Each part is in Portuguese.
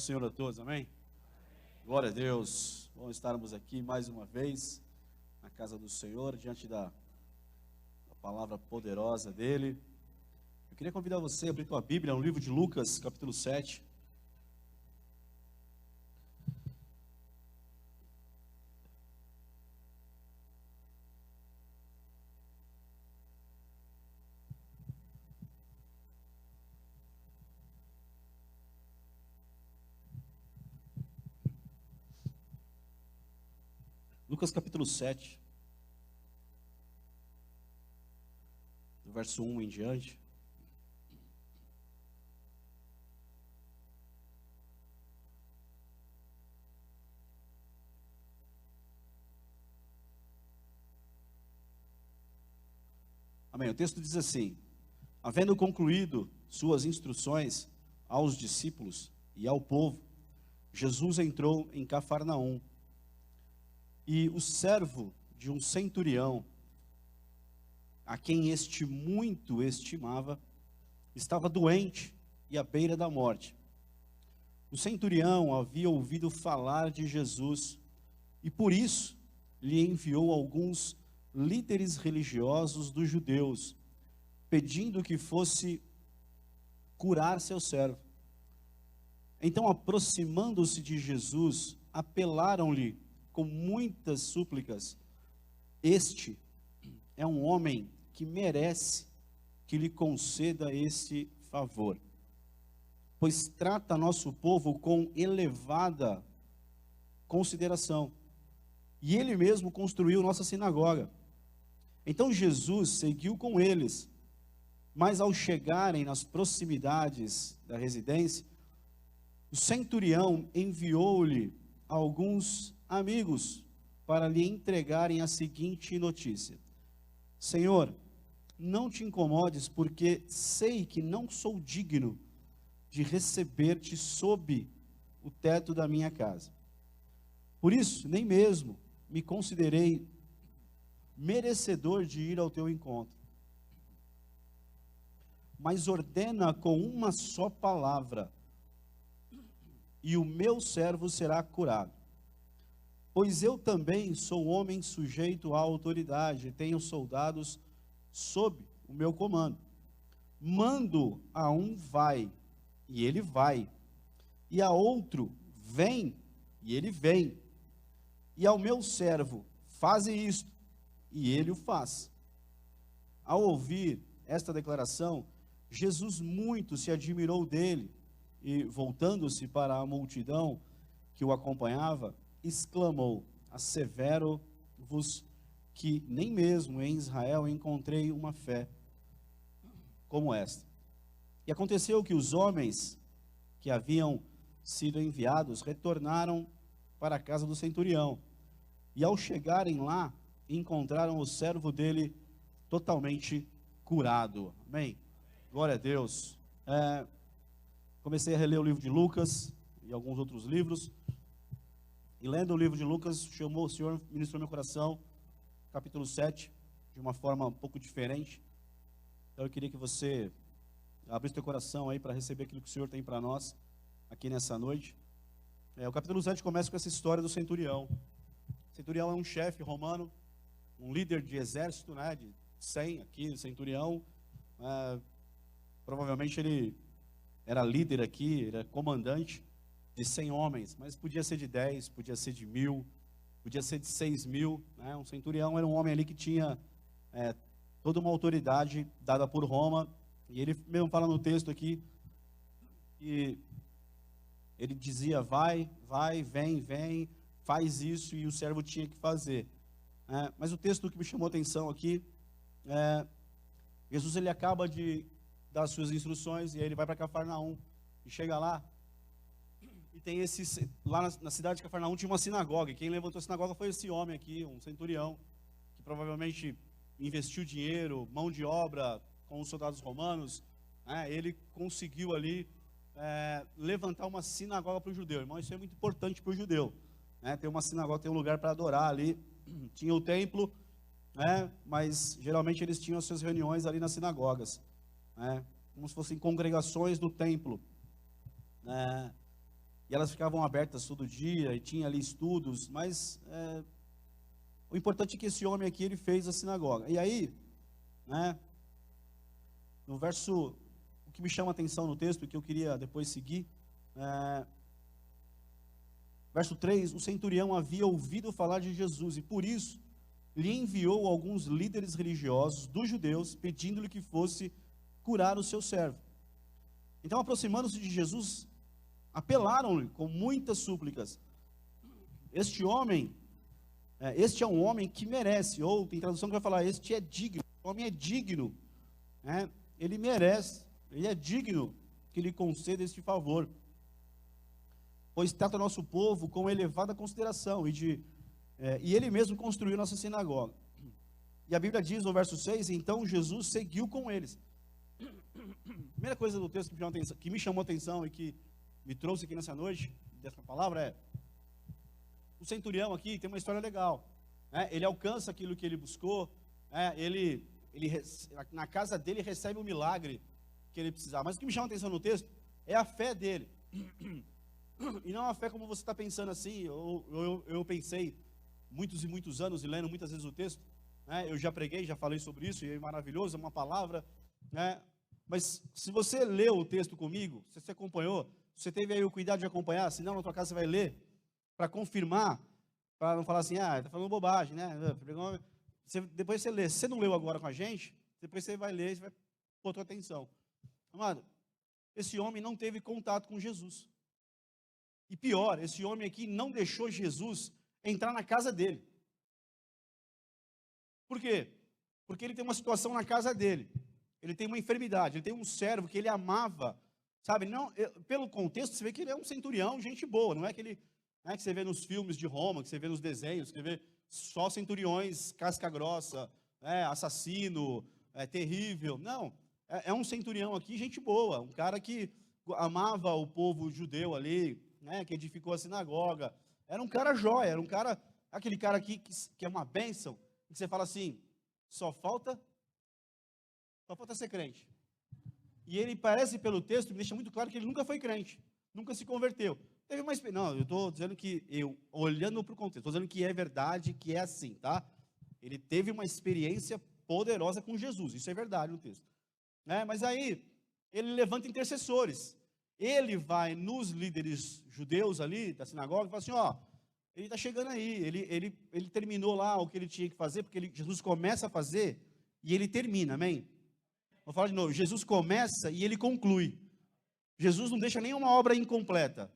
Senhor a todos, amém? Glória a Deus, bom estarmos aqui mais uma vez na casa do Senhor, diante da palavra poderosa dEle. Eu queria convidar você a abrir tua Bíblia no livro de Lucas, capítulo 7. Lucas capítulo 7, do verso 1 em diante. Amém. O texto diz assim: havendo concluído suas instruções aos discípulos e ao povo, Jesus entrou em Cafarnaum. E o servo de um centurião, a quem este muito estimava, estava doente e à beira da morte. O centurião havia ouvido falar de Jesus e por isso lhe enviou alguns líderes religiosos dos judeus, pedindo que fosse curar seu servo. Então, aproximando-se de Jesus, apelaram-lhe com muitas súplicas: este é um homem que merece que lhe conceda esse favor, pois trata nosso povo com elevada consideração, e ele mesmo construiu nossa sinagoga. Então Jesus seguiu com eles, mas ao chegarem nas proximidades da residência, o centurião enviou-lhe alguns amigos para lhe entregarem a seguinte notícia: Senhor, não te incomodes, porque sei que não sou digno de receber-te sob o teto da minha casa. Por isso, nem mesmo me considerei merecedor de ir ao teu encontro. Mas ordena com uma só palavra, e o meu servo será curado. Pois eu também sou homem sujeito à autoridade, tenho soldados sob o meu comando. Mando a um vai, e ele vai. E a outro vem, e ele vem. E ao meu servo faze isto, e ele o faz. Ao ouvir esta declaração, Jesus muito se admirou dele, e voltando-se para a multidão que o acompanhava, exclamou: assevero-vos que nem mesmo em Israel encontrei uma fé como esta. E aconteceu que os homens que haviam sido enviados retornaram para a casa do centurião, e ao chegarem lá, encontraram o servo dele totalmente curado. Amém? Glória a Deus. Comecei a reler o livro de Lucas e alguns outros livros. E lendo o livro de Lucas, o Senhor ministrou meu coração, capítulo 7, de uma forma um pouco diferente. Então eu queria que você abrisse teu coração aí para receber aquilo que o Senhor tem para nós aqui nessa noite. O capítulo 7 começa com essa história do centurião. O centurião é um chefe romano, um líder de exército, né, de 100 aqui, o centurião. Provavelmente ele era líder aqui, era comandante de 100 homens, mas podia ser de 10, podia ser de 1.000, podia ser de 6.000, né? Um centurião era um homem ali que tinha toda uma autoridade dada por Roma, e ele mesmo fala no texto aqui, que ele dizia: vai, vem, faz isso, e o servo tinha que fazer. Mas o texto que me chamou a atenção aqui, Jesus ele acaba de dar as suas instruções, e aí ele vai para Cafarnaum, e chega lá, e tem lá na cidade de Cafarnaum tinha uma sinagoga, e quem levantou a sinagoga foi esse homem aqui, um centurião, que provavelmente investiu dinheiro, mão de obra com os soldados romanos, ele conseguiu ali levantar uma sinagoga para o judeu. Irmão, isso é muito importante para o judeu, ter uma sinagoga, ter um lugar para adorar ali. Tinha o templo, mas geralmente eles tinham as suas reuniões ali nas sinagogas, como se fossem congregações do templo. e elas ficavam abertas todo dia, e tinha ali estudos, mas o importante é que esse homem aqui, ele fez a sinagoga. E aí, né, no verso, o que me chama a atenção no texto, que eu queria depois seguir, verso 3, o centurião havia ouvido falar de Jesus, e por isso lhe enviou alguns líderes religiosos dos judeus, pedindo-lhe que fosse curar o seu servo. Então, aproximando-se de Jesus, apelaram-lhe com muitas súplicas. Este é um homem que merece, ou tem tradução que vai falar, este é digno, o homem é digno, né? Ele merece, ele é digno que lhe conceda este favor, pois trata o nosso povo com elevada consideração, e ele mesmo construiu nossa sinagoga. E a Bíblia diz no verso 6, então Jesus seguiu com eles. Primeira coisa do texto que me chamou a atenção e que me trouxe aqui nessa noite, dessa palavra, é o centurião aqui tem uma história legal, né? Ele alcança aquilo que ele buscou, né? Na casa dele recebe o milagre que ele precisava. Mas o que me chama a atenção no texto é a fé dele, e não a fé como você está pensando assim. Eu pensei muitos e muitos anos e lendo muitas vezes o texto, né? Eu já preguei, já falei sobre isso, e é maravilhoso, é uma palavra, né? Mas se você leu o texto comigo, se você acompanhou, você teve aí o cuidado de acompanhar, senão na tua casa você vai ler, para confirmar, para não falar assim, está falando bobagem, né? Depois você lê. Se você não leu agora com a gente, depois você vai ler e vai pôr tua atenção. Amado, esse homem não teve contato com Jesus. E pior, esse homem aqui não deixou Jesus entrar na casa dele. Por quê? Porque ele tem uma situação na casa dele. Ele tem uma enfermidade, ele tem um servo que ele amava, sabe? Não, pelo contexto, você vê que ele é um centurião, gente boa, não é aquele, né, que você vê nos filmes de Roma, que você vê nos desenhos, que você vê só centuriões casca grossa, assassino, terrível. Não, é um centurião aqui, gente boa, um cara que amava o povo judeu ali, né, que edificou a sinagoga. Era um cara jóia, era um cara, aquele cara aqui que é uma bênção, que você fala assim, só falta ser crente. E ele parece, pelo texto, me deixa muito claro que ele nunca foi crente, nunca se converteu. Teve uma experiência, não, eu estou dizendo que, olhando para o contexto, estou dizendo que é verdade, que é assim, tá? Ele teve uma experiência poderosa com Jesus, isso é verdade no texto. Né? Mas aí, ele levanta intercessores. Ele vai nos líderes judeus ali, da sinagoga, e fala assim, ele está chegando aí, ele terminou lá o que ele tinha que fazer, porque Jesus começa a fazer, e ele termina, amém? Vou falar de novo, Jesus começa e ele conclui. Jesus não deixa nenhuma obra incompleta,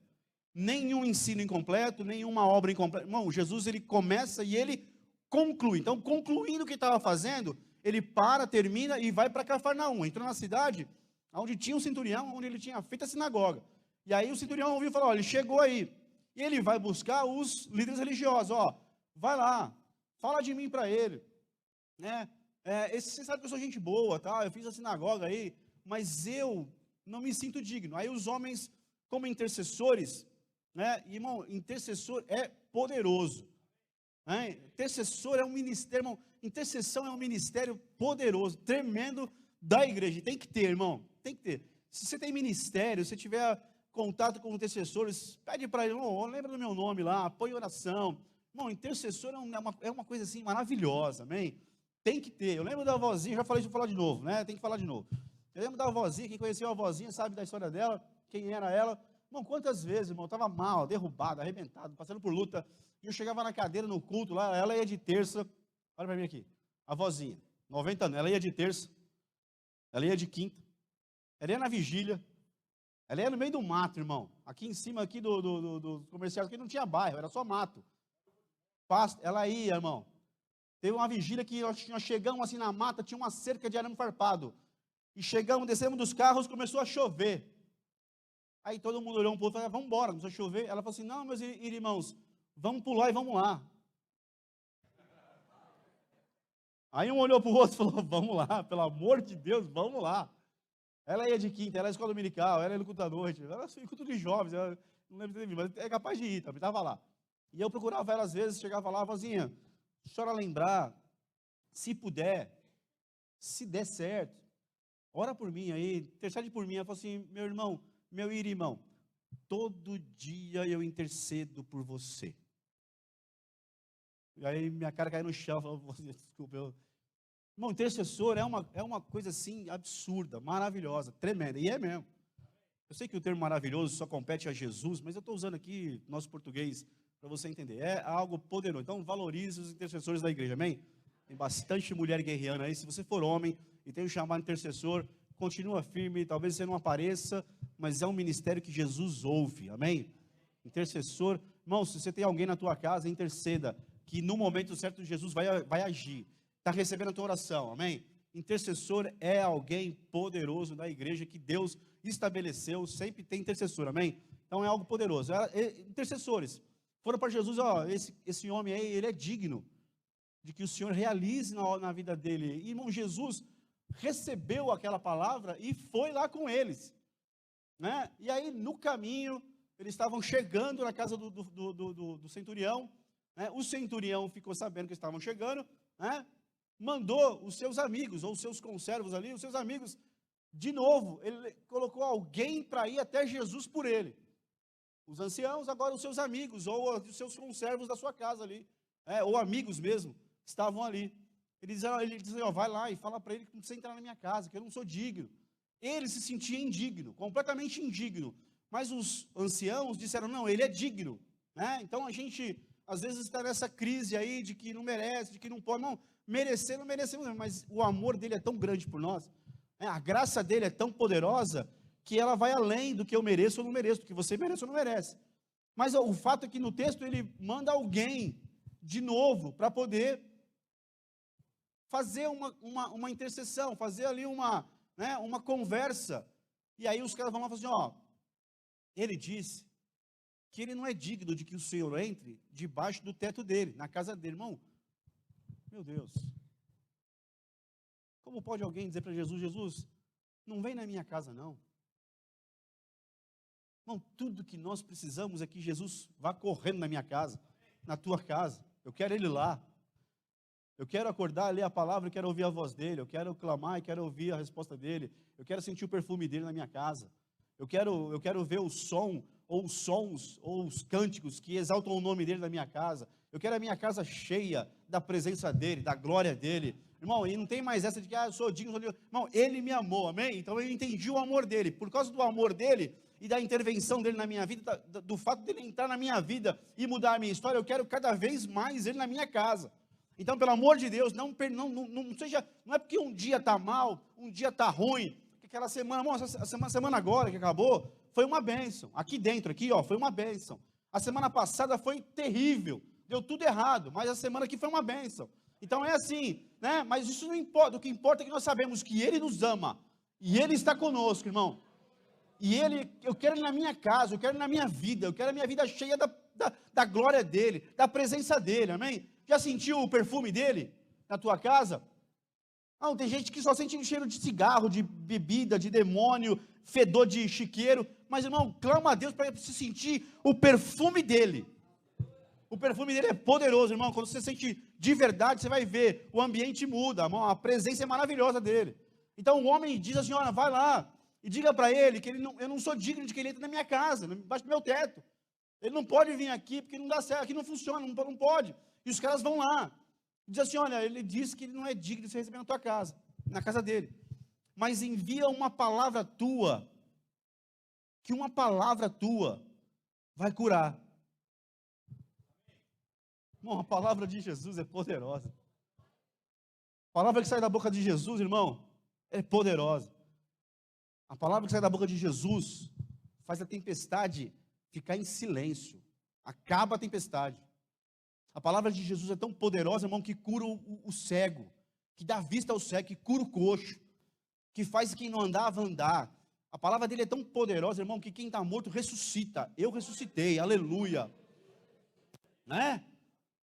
nenhum ensino incompleto, nenhuma obra incompleta. Irmão, Jesus ele começa e ele conclui. Então, concluindo o que estava fazendo, ele termina e vai para Cafarnaum. Entrou na cidade onde tinha um centurião, onde ele tinha feito a sinagoga. E aí o centurião ouviu falar, ele chegou aí. E ele vai buscar os líderes religiosos, vai lá, fala de mim para ele, né? Você sabe que eu sou gente boa, tá? Eu fiz a sinagoga aí, mas eu não me sinto digno. Aí os homens, como intercessores, né? Irmão, intercessor é poderoso, né? Intercessor é um ministério, irmão. Intercessão é um ministério poderoso, tremendo da igreja. Tem que ter, irmão, tem que ter. Se você tem ministério, se tiver contato com intercessores, pede para ele, lembra do meu nome lá, apoia oração. Irmão, intercessor é uma coisa assim maravilhosa, amém? Tem que ter. Eu lembro da avózinha, já falei, vou falar de novo, né? Tem que falar de novo. Eu lembro da avózinha, quem conheceu a avózinha sabe da história dela, quem era ela. Irmão, quantas vezes, irmão, eu estava mal, derrubado, arrebentado, passando por luta, e eu chegava na cadeira, no culto lá, ela ia de terça, olha para mim aqui, a avózinha, 90 anos, ela ia de terça, ela ia de quinta, ela ia na vigília, ela ia no meio do mato, irmão, aqui em cima aqui do comercial, aqui não tinha bairro, era só mato. Ela ia, irmão. Teve uma vigília que nós chegamos assim na mata, tinha uma cerca de arame farpado. E chegamos, descemos dos carros, começou a chover. Aí todo mundo olhou um pouco e falou, vamos embora, não precisa chover. Ela falou assim, não, meus irmãos, vamos pular e vamos lá. Aí um olhou para o outro e falou, vamos lá, pelo amor de Deus, vamos lá. Ela ia de quinta, ela ia escola dominical, ela ia no culto da noite, ela ia culto de jovens, ela não lembro de ter vindo, mas é capaz de ir, também estava lá. E eu procurava ela às vezes, chegava lá, vozinha, a senhora lembrar, se puder, se der certo, ora por mim aí, intercede por mim. Ela falou assim, meu irmão, meu irmão, todo dia eu intercedo por você. E aí minha cara caiu no chão, falou, desculpa, irmão, intercessor é uma coisa assim, absurda, maravilhosa, tremenda, e é mesmo. Eu sei que o termo maravilhoso só compete a Jesus, mas eu estou usando aqui nosso português para você entender, é algo poderoso. Então valorize os intercessores da igreja, amém? Tem bastante mulher guerreando aí, se você for homem e tem um chamado intercessor, continua firme, talvez você não apareça, mas é um ministério que Jesus ouve, amém? Intercessor, irmão, se você tem alguém na tua casa, interceda, que no momento certo Jesus vai agir, está recebendo a tua oração, amém? Intercessor é alguém poderoso da igreja que Deus estabeleceu, sempre tem intercessor, amém? Então é algo poderoso. Intercessores foram para Jesus, ó, esse homem aí, ele é digno de que o Senhor realize na vida dele. E, irmão, Jesus recebeu aquela palavra e foi lá com eles, né? E aí no caminho eles estavam chegando na casa do centurião, né? O centurião ficou sabendo que estavam chegando, né? Mandou os seus amigos, ou os seus conservos ali, os seus amigos, de novo, ele colocou alguém para ir até Jesus por ele. Os anciãos, agora os seus amigos, ou os seus conservos da sua casa ali, ou amigos mesmo, estavam ali. Ele dizia, ó, vai lá e fala para ele que não precisa entrar na minha casa, que eu não sou digno. Ele se sentia indigno, completamente indigno. Mas os anciãos disseram, não, ele é digno, né? Então a gente, às vezes, está nessa crise aí de que não merece, de que não pode. Não, merecer, não merecemos, mas o amor dele é tão grande por nós, né? A graça dele é tão poderosa, que ela vai além do que eu mereço ou não mereço, do que você merece ou não merece. Mas o fato é que no texto ele manda alguém, de novo, para poder fazer uma intercessão, fazer ali uma conversa. E aí os caras vão lá e falam assim, ó, ele disse que ele não é digno de que o Senhor entre debaixo do teto dele, na casa dele. Irmão, meu Deus, como pode alguém dizer para Jesus, Jesus, não vem na minha casa não. Irmão, tudo que nós precisamos é que Jesus vá correndo na minha casa, na tua casa. Eu quero ele lá. Eu quero acordar, ler a palavra, eu quero ouvir a voz dele, eu quero clamar e quero ouvir a resposta dele, eu quero sentir o perfume dele na minha casa, eu quero ver o som, ou os sons, ou os cânticos que exaltam o nome dele na minha casa, eu quero a minha casa cheia da presença dele, da glória dele. Irmão, e não tem mais essa de que, eu sou digno, irmão, ele me amou, amém? Então eu entendi o amor dele, por causa do amor dele, e da intervenção dele na minha vida, do fato dele entrar na minha vida, e mudar a minha história, eu quero cada vez mais ele na minha casa. Então, pelo amor de Deus, não é porque um dia está mal, um dia está ruim, que aquela semana, a semana agora que acabou, foi uma bênção. Aqui dentro, foi uma bênção. A semana passada foi terrível, deu tudo errado, mas a semana aqui foi uma bênção. Então é assim, né? Mas isso não importa, o que importa é que nós sabemos que Ele nos ama, e Ele está conosco, irmão. E eu quero Ele na minha casa, eu quero Ele na minha vida, eu quero a minha vida cheia da glória dEle, da presença dEle, amém? Já sentiu o perfume dele na tua casa? Não, tem gente que só sente o cheiro de cigarro, de bebida, de demônio, fedor de chiqueiro. Mas, irmão, clama a Deus para você sentir o perfume dele. O perfume dele é poderoso, irmão. Quando você sente de verdade, você vai ver, o ambiente muda, a presença é maravilhosa dele. Então o homem diz assim, olha, vai lá e diga para ele que eu não sou digno de que ele entre na minha casa, embaixo do meu teto. Ele não pode vir aqui porque não dá certo, aqui não funciona, não pode. E os caras vão lá, diz assim, olha, ele disse que ele não é digno de ser recebido na tua casa, na casa dele, mas envia uma palavra tua, que uma palavra tua vai curar. Irmão, a palavra de Jesus é poderosa. A palavra que sai da boca de Jesus, irmão, é poderosa. A palavra que sai da boca de Jesus faz a tempestade ficar em silêncio, acaba a tempestade. A palavra de Jesus é tão poderosa, irmão, que cura o cego, que dá vista ao cego, que cura o coxo, que faz quem não andava andar. A palavra dele é tão poderosa, irmão, que quem está morto ressuscita. Eu ressuscitei, aleluia. Né?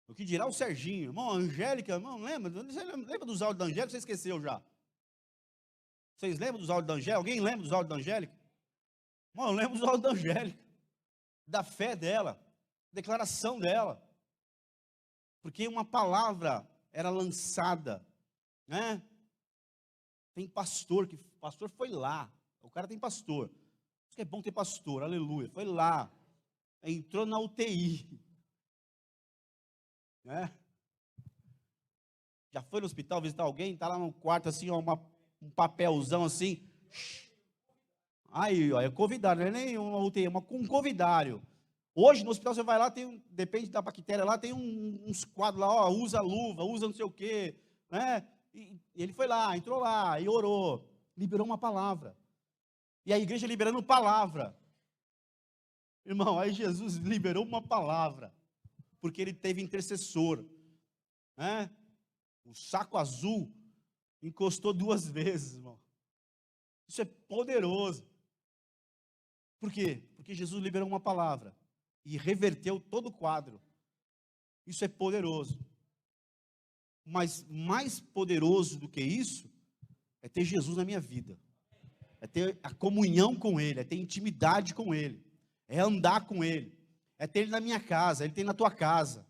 O que dirá o Serginho? Irmão, a Angélica, irmão, lembra dos áudios da Angélica? Você esqueceu já? Vocês lembram dos áudios da Angélica? Alguém lembra dos áudios da Angélica? Irmão, eu lembro dos áudios da Angélica, da fé dela, declaração dela. Porque uma palavra era lançada, né? Tem pastor foi lá, o cara tem pastor, Isso que é bom ter pastor, aleluia. Foi lá, entrou na UTI, né? Já foi no hospital visitar alguém, está lá no quarto assim, ó, um papelzão assim. Aí, ó, é convidado, não é nem uma UTI, é um convidário. Hoje no hospital você vai lá, depende da bactéria lá, tem uns quadros lá, ó, usa luva, usa não sei o quê, né? E ele foi lá, entrou lá e orou, liberou uma palavra. E a igreja liberando palavra. Irmão, aí Jesus liberou uma palavra, porque ele teve intercessor, né? O saco azul encostou 2 vezes, irmão. Isso é poderoso. Por quê? Porque Jesus liberou uma palavra e reverteu todo o quadro. Isso é poderoso. Mas mais poderoso do que isso é ter Jesus na minha vida. É ter a comunhão com Ele, é ter intimidade com Ele, é andar com Ele, é ter Ele na minha casa, Ele tem na tua casa,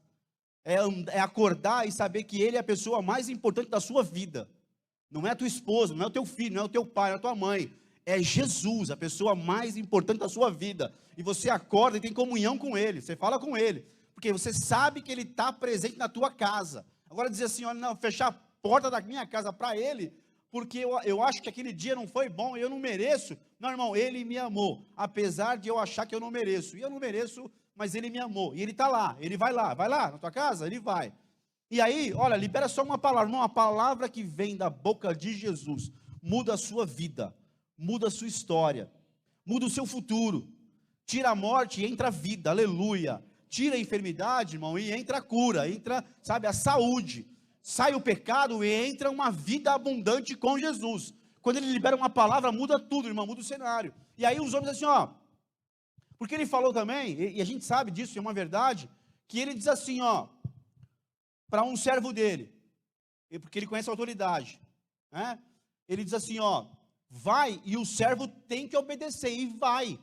é acordar e saber que Ele é a pessoa mais importante da sua vida. Não é a tua esposa, não é o teu filho, não é o teu pai, não é a tua mãe. É Jesus, a pessoa mais importante da sua vida. E você acorda e tem comunhão com Ele, você fala com Ele, porque você sabe que Ele está presente na tua casa. Agora dizer assim, olha, não, fechar a porta da minha casa para Ele, porque eu acho que aquele dia não foi bom, eu não mereço. Não, irmão, Ele me amou, apesar de eu achar que eu não mereço. E eu não mereço, mas Ele me amou. E Ele está lá, Ele vai lá na tua casa? Ele vai. E aí, olha, libera só uma palavra, uma palavra que vem da boca de Jesus, muda a sua vida, muda a sua história, muda o seu futuro, tira a morte e entra a vida, aleluia, tira a enfermidade, irmão, e entra a cura, entra, sabe, a saúde, sai o pecado e entra uma vida abundante com Jesus. Quando ele libera uma palavra, muda tudo, irmão, muda o cenário. E aí os homens assim, ó, porque ele falou também, e a gente sabe disso, é uma verdade, que ele diz assim, ó, para um servo dele, porque ele conhece a autoridade, né? Ele diz assim, ó, vai, e o servo tem que obedecer, e vai.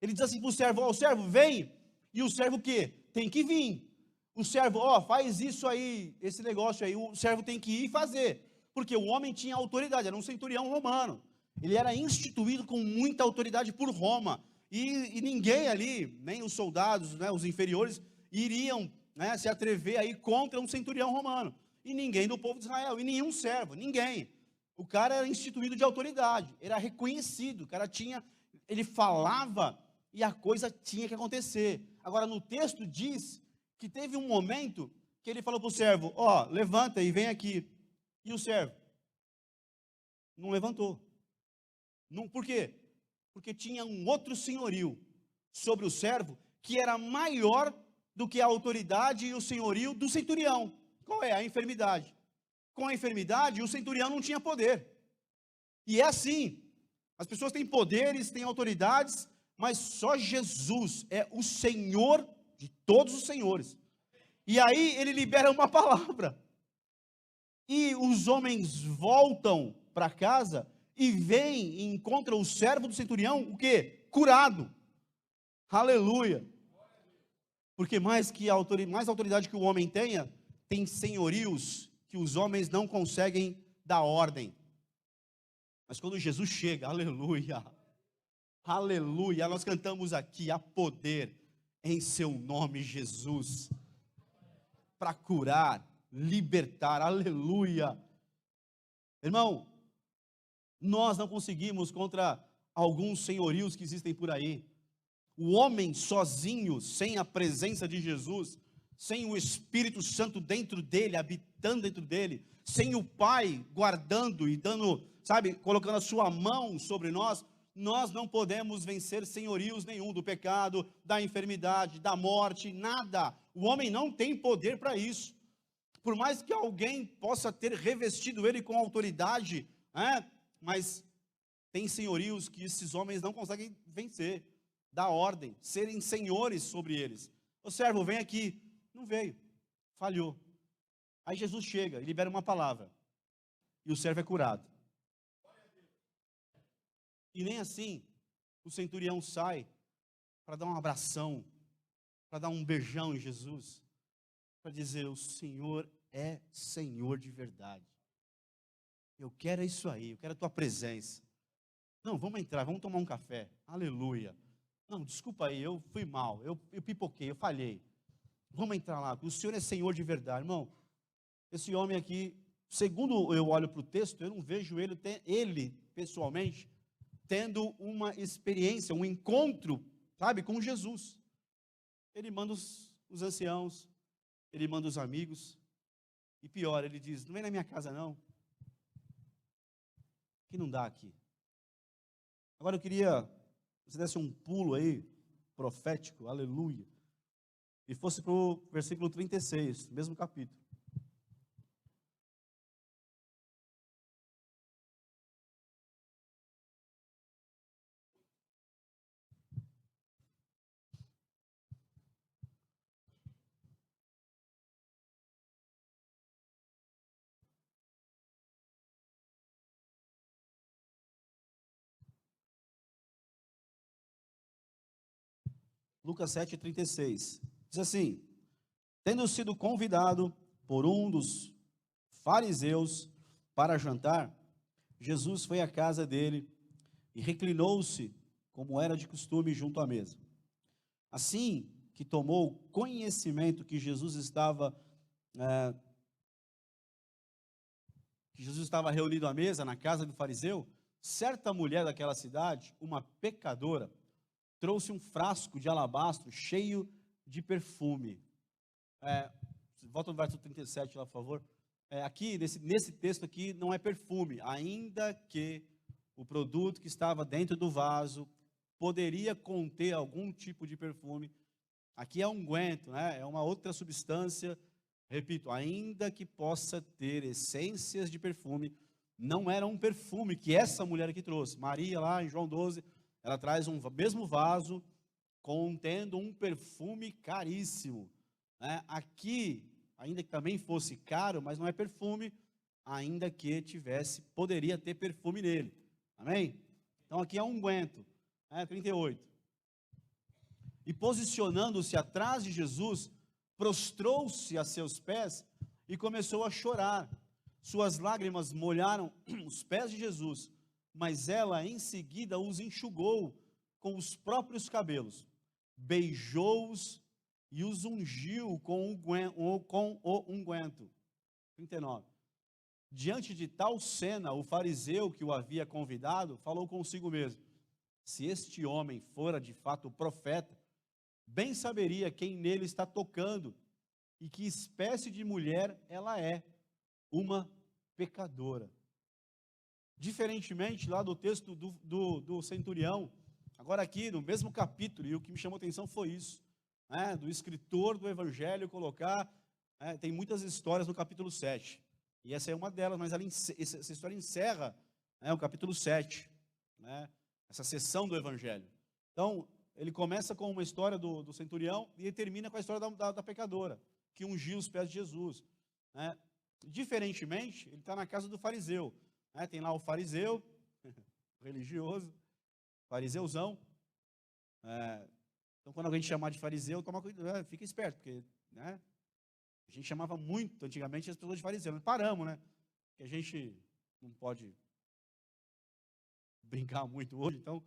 Ele diz assim para o servo, ó, o servo vem, e o servo o quê? Tem que vir. O servo, ó, faz isso aí, esse negócio aí, o servo tem que ir e fazer, porque o homem tinha autoridade, era um centurião romano, ele era instituído com muita autoridade por Roma, e ninguém ali, nem os soldados, né, os inferiores, iriam, né, se atrever aí contra um centurião romano, e ninguém do povo de Israel, e nenhum servo, ninguém. O cara era instituído de autoridade, era reconhecido, o cara tinha, ele falava e a coisa tinha que acontecer. Agora no texto diz que teve um momento que ele falou para o servo, ó, levanta e vem aqui. E o servo não levantou. Não, por quê? Porque tinha um outro senhorio sobre o servo que era maior do que a autoridade e o senhorio do centurião. Qual é? A enfermidade. Com a enfermidade, o centurião não tinha poder. E é assim, as pessoas têm poderes, têm autoridades, mas só Jesus é o Senhor de todos os senhores. E aí ele libera uma palavra. E os homens voltam para casa e vêm e encontram o servo do centurião, o quê? Curado. Aleluia. Porque mais autoridade que o homem tenha, tem senhorios que os homens não conseguem dar ordem. Mas quando Jesus chega, aleluia, aleluia, nós cantamos aqui, há poder em seu nome, Jesus, para curar, libertar, aleluia. Irmão, nós não conseguimos contra alguns senhorios que existem por aí. O homem sozinho, sem a presença de Jesus, sem o Espírito Santo dentro dele, habitando dentro dele, sem o Pai guardando e dando, sabe, colocando a sua mão sobre nós, nós não podemos vencer senhorios nenhum, do pecado, da enfermidade, da morte, nada. O homem não tem poder para isso. Por mais que alguém possa ter revestido ele com autoridade, mas tem senhorios que esses homens não conseguem vencer, dar ordem, serem senhores sobre eles. O servo, vem aqui. Não veio, falhou. Aí Jesus chega e libera uma palavra, e o servo é curado. E nem assim, o centurião sai para dar um abração, para dar um beijão em Jesus, para dizer, o Senhor é Senhor de verdade. Eu quero isso aí, eu quero a tua presença. Não, vamos entrar, vamos tomar um café. Aleluia. Não, desculpa aí, eu fui mal, eu pipoquei, eu falhei. Vamos entrar lá, o Senhor é Senhor de verdade. Irmão, esse homem aqui, segundo eu olho para o texto, eu não vejo ele pessoalmente, tendo uma experiência, um encontro, sabe, com Jesus. Ele manda os anciãos, ele manda os amigos, e pior, ele diz, não vem na minha casa não, que não dá aqui. Agora eu queria que você desse um pulo aí, profético, aleluia, e fosse para o versículo 36, mesmo capítulo. Lucas 7,36. Diz assim: tendo sido convidado por um dos fariseus para jantar, Jesus foi à casa dele e reclinou-se, como era de costume, junto à mesa. Assim que tomou conhecimento que Jesus estava reunido à mesa na casa do fariseu, certa mulher daquela cidade, uma pecadora, trouxe um frasco de alabastro cheio de perfume. Volta no verso 37 lá, por favor. Aqui, nesse texto aqui, não é perfume, ainda que o produto que estava dentro do vaso poderia conter algum tipo de perfume. Aqui é unguento, né? É uma outra substância, repito, ainda que possa ter essências de perfume, não era um perfume que essa mulher aqui trouxe. Maria, lá em João 12, ela traz um mesmo vaso contendo um perfume caríssimo. Aqui, ainda que também fosse caro, mas não é perfume, ainda que poderia ter perfume nele. Amém? Então aqui é um unguento, 38. E posicionando-se atrás de Jesus, prostrou-se a seus pés e começou a chorar. Suas lágrimas molharam os pés de Jesus, mas ela em seguida os enxugou com os próprios cabelos, beijou-os e os ungiu com o unguento. 39. Diante de tal cena, o fariseu que o havia convidado falou consigo mesmo: se este homem fora de fato o profeta, bem saberia quem nele está tocando e que espécie de mulher ela é, uma pecadora. Diferentemente lá do texto do centurião, agora aqui no mesmo capítulo, e o que me chamou a atenção foi isso, do escritor do evangelho colocar, tem muitas histórias no capítulo 7, e essa é uma delas, mas essa história encerra o capítulo 7, essa sessão do evangelho. Então, ele começa com uma história do centurião e ele termina com a história da pecadora, que ungiu os pés de Jesus. Diferentemente, ele está na casa do fariseu. Tem lá o fariseu, religioso, fariseuzão. Então, quando alguém te chamar de fariseu, fica esperto, porque a gente chamava muito antigamente as pessoas de fariseu. Nós paramos, porque a gente não pode brincar muito hoje, então.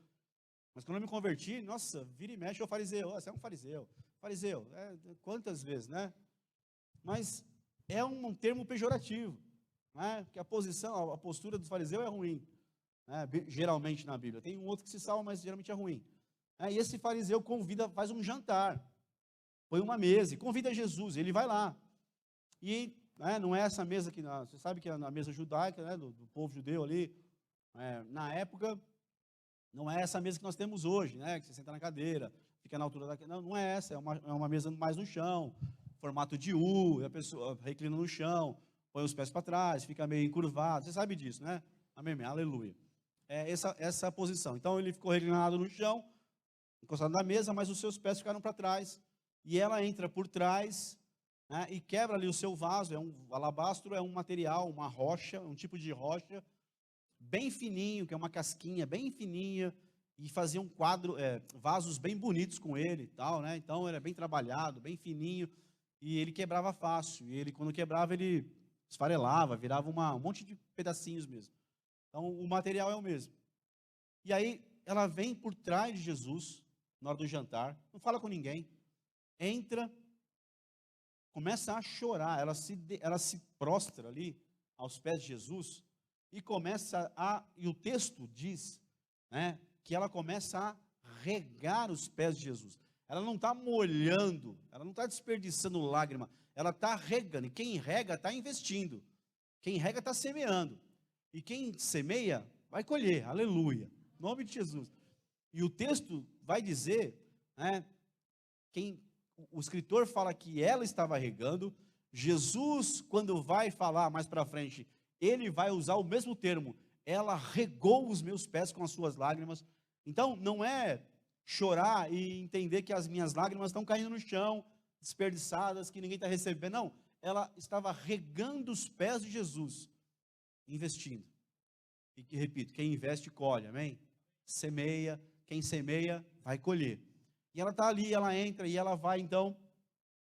Mas quando eu me converti, nossa, vira e mexe, ô fariseu, você é um fariseu. Fariseu, quantas vezes, Mas é um termo pejorativo, porque a postura do fariseu é ruim, geralmente na Bíblia. Tem um outro que se salva, mas geralmente é ruim. E esse fariseu faz um jantar, põe uma mesa e convida Jesus, ele vai lá. E não é essa mesa que, você sabe que é na mesa judaica, do povo judeu ali, na época, não é essa mesa que nós temos hoje, que você senta na cadeira, fica na altura da... Não é essa, é uma mesa mais no chão, formato de U, a pessoa reclina no chão, põe os pés para trás, fica meio encurvado, você sabe disso, Amém, aleluia. Essa posição. Então ele ficou reclinado no chão, encostado na mesa, mas os seus pés ficaram para trás, e ela entra por trás, e quebra ali o seu vaso. Alabastro é um material, uma rocha, um tipo de rocha, bem fininho, que é uma casquinha bem fininha, e fazia vasos bem bonitos com ele e tal, Então era bem trabalhado, bem fininho, e ele quebrava fácil, e ele, quando quebrava, ele esfarelava, virava um monte de pedacinhos mesmo. Então o material é o mesmo. E aí ela vem por trás de Jesus, na hora do jantar, não fala com ninguém, entra, começa a chorar, ela se prostra ali aos pés de Jesus e e o texto diz, né, que ela começa a regar os pés de Jesus. Ela não está molhando, ela não está desperdiçando lágrima, ela está regando, e quem rega está investindo, quem rega está semeando, e quem semeia vai colher, aleluia, em nome de Jesus. E o texto vai dizer, né, o escritor fala que ela estava regando, Jesus, quando vai falar mais para frente, ele vai usar o mesmo termo, ela regou os meus pés com as suas lágrimas. Então, não é chorar e entender que as minhas lágrimas estão caindo no chão, desperdiçadas, que ninguém está recebendo, não, ela estava regando os pés de Jesus, investindo, e que, repito, quem investe colhe, amém? Semeia, quem semeia vai colher. E ela está ali, ela entra e ela vai então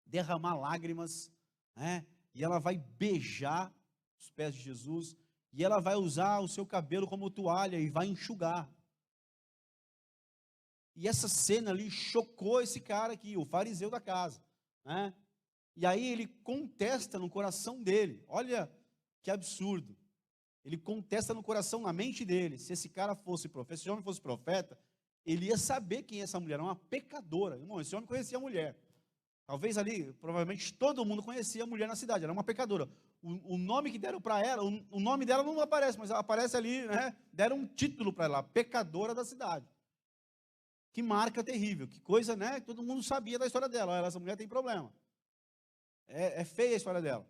derramar lágrimas, né? E ela vai beijar os pés de Jesus, e ela vai usar o seu cabelo como toalha e vai enxugar. E essa cena ali chocou esse cara aqui, o fariseu da casa, né? E aí ele contesta no coração dele, olha que absurdo. Ele contesta no coração, na mente dele, se esse cara fosse profeta, se esse homem fosse profeta, ele ia saber quem é essa mulher, era uma pecadora. Irmão, esse homem conhecia a mulher. Talvez ali, provavelmente todo mundo conhecia a mulher na cidade, era uma pecadora. O nome que deram para ela, o nome dela não aparece, mas aparece ali, né? Deram um título para ela, pecadora da cidade. Que marca terrível, que coisa, né? Todo mundo sabia da história dela. Olha, essa mulher tem problema. É feia a história dela.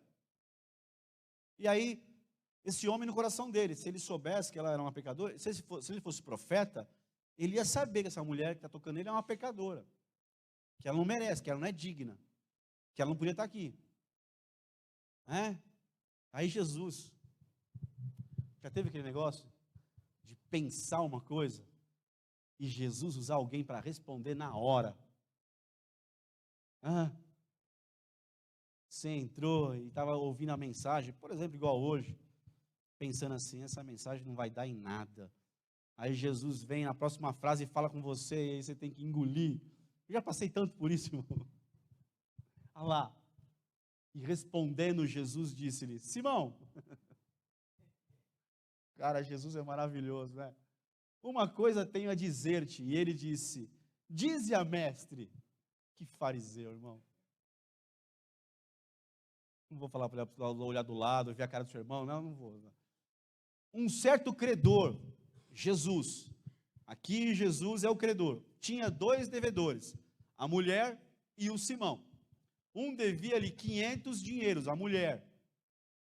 E aí, esse homem no coração dele, se ele soubesse que ela era uma pecadora, se ele fosse profeta, ele ia saber que essa mulher que está tocando ele é uma pecadora, que ela não merece, que ela não é digna, que ela não podia estar aqui. Aí Jesus, já teve aquele negócio de pensar uma coisa, e Jesus usar alguém para responder na hora. Você entrou e estava ouvindo a mensagem, por exemplo, igual hoje, pensando assim, essa mensagem não vai dar em nada. Aí Jesus vem na próxima frase e fala com você, e aí você tem que engolir. Eu já passei tanto por isso, irmão. Olha lá. E respondendo, Jesus disse-lhe, Simão. Cara, Jesus é maravilhoso, né? Uma coisa tenho a dizer-te. E ele disse, dize a mestre. Que fariseu, irmão. Não vou falar para ele olhar do lado, ver a cara do seu irmão, não vou. Não. Um certo credor, Jesus, aqui Jesus é o credor, tinha 2 devedores, a mulher e o Simão. Um devia-lhe 500 dinheiros, a mulher,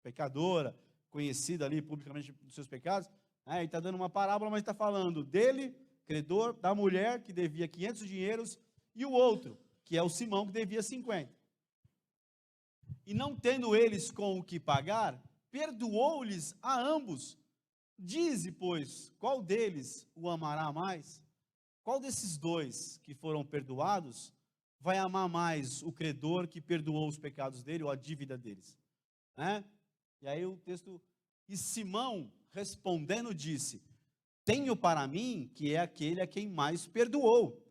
pecadora, conhecida ali publicamente dos seus pecados, ele está dando uma parábola, mas está falando dele, credor, da mulher que devia 500 dinheiros, e o outro, que é o Simão, que devia 50. E não tendo eles com o que pagar, perdoou-lhes a ambos. Dize, pois, qual deles o amará mais? Qual desses 2 que foram perdoados vai amar mais o credor que perdoou os pecados dele ou a dívida deles? E aí o texto, e Simão respondendo disse, tenho para mim que é aquele a quem mais perdoou.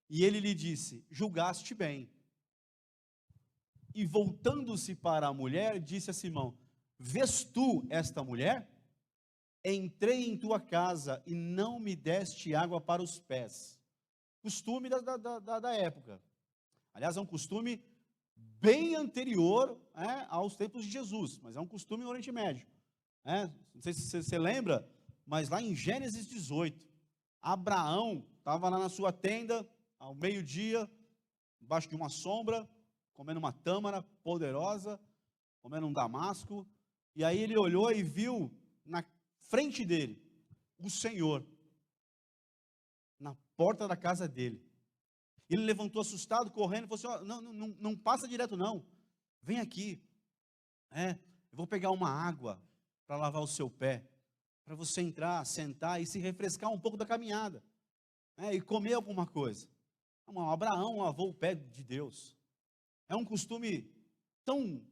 E ele lhe disse, julgaste bem. E voltando-se para a mulher, disse a Simão, vês tu esta mulher? Entrei em tua casa e não me deste água para os pés. Costume da época. Aliás, é um costume bem anterior aos tempos de Jesus, mas é um costume no Oriente Médio. Não sei se você lembra, mas lá em Gênesis 18, Abraão estava lá na sua tenda, ao meio-dia, embaixo de uma sombra, comendo uma tâmara poderosa, comendo um damasco, e aí ele olhou e viu na frente dele o Senhor, na porta da casa dele. Ele levantou assustado, correndo, e falou assim, não passa direto não, vem aqui, eu vou pegar uma água para lavar o seu pé, para você entrar, sentar e se refrescar um pouco da caminhada, e comer alguma coisa. Abraão lavou o pé de Deus. É um costume tão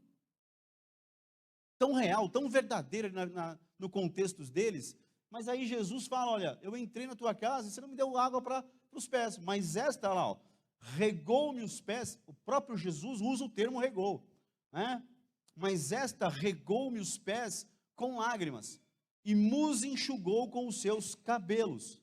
real, tão verdadeiro no contexto deles, Mas aí Jesus fala, olha, eu entrei na tua casa e você não me deu água para os pés, mas esta lá, ó, regou-me os pés, o próprio Jesus usa o termo regou, né? Mas esta regou-me os pés com lágrimas, e nos enxugou com os seus cabelos.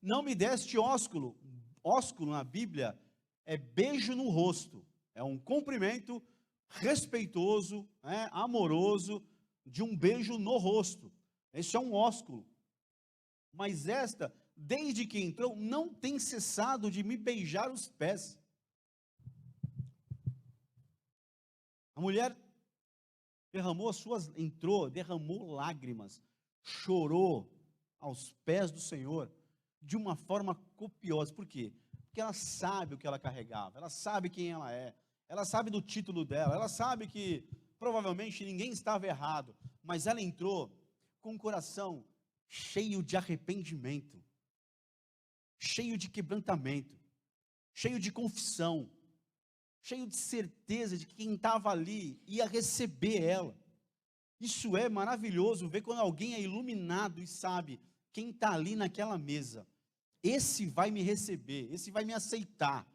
Não me deste ósculo. Ósculo na Bíblia é beijo no rosto, é um cumprimento respeitoso, né, amoroso, de um beijo no rosto. Esse é um ósculo. Mas esta, desde que entrou, não tem cessado de me beijar os pés. A mulher derramou lágrimas, chorou aos pés do Senhor, de uma forma copiosa. Por quê? Porque ela sabe o que ela carregava, ela sabe quem ela sabe do título dela, ela sabe que provavelmente ninguém estava errado, mas ela entrou com o coração cheio de arrependimento, cheio de quebrantamento, cheio de confissão, cheio de certeza de que quem estava ali ia receber ela. Isso é maravilhoso, ver quando alguém é iluminado e sabe quem está ali naquela mesa. Esse vai me receber, esse vai me aceitar.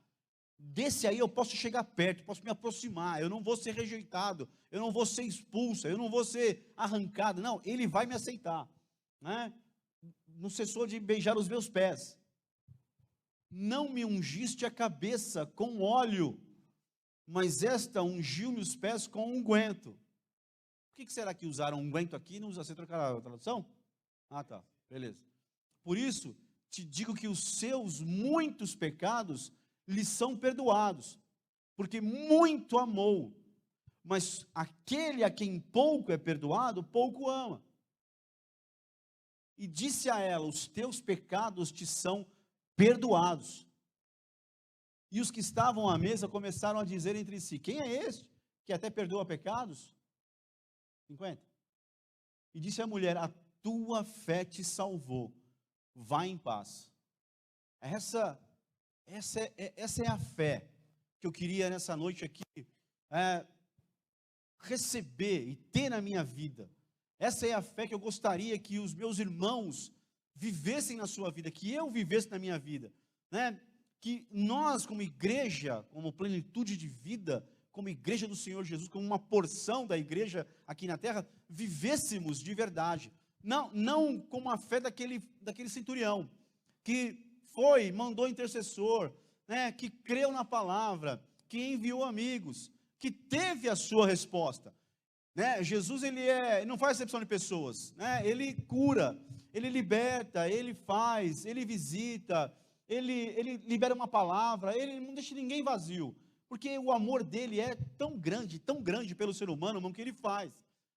Desse aí eu posso chegar perto, posso me aproximar, eu não vou ser rejeitado, eu não vou ser expulsa, eu não vou ser arrancado, não, ele vai me aceitar, né? Não cessou de beijar os meus pés. Não me ungiste a cabeça com óleo, mas esta ungiu-me os pés com unguento. Por que será que usaram unguento aqui? Não usa, você trocar a tradução? Ah, tá, beleza. Por isso, te digo que os seus muitos pecados lhe são perdoados, porque muito amou, mas aquele a quem pouco é perdoado, pouco ama. E disse a ela, os teus pecados te são perdoados. E os que estavam à mesa começaram a dizer entre si, quem é este que até perdoa pecados? 50. E disse a mulher, a tua fé te salvou, vá em paz. Essa é a fé que eu queria nessa noite aqui receber e ter na minha vida. Essa é a fé que eu gostaria que os meus irmãos vivessem na sua vida, que eu vivesse na minha vida, né? Que nós, como igreja, como plenitude de vida, como igreja do Senhor Jesus, como uma porção da igreja aqui na terra, vivêssemos de verdade. Não como a fé daquele centurião, que mandou intercessor, né, que creu na palavra, que enviou amigos, que teve a sua resposta. Né? Jesus, ele não faz exceção de pessoas, né? Ele cura, ele liberta, ele faz, ele visita, ele libera uma palavra, ele não deixa ninguém vazio, porque o amor dele é tão grande pelo ser humano, irmão, que ele faz,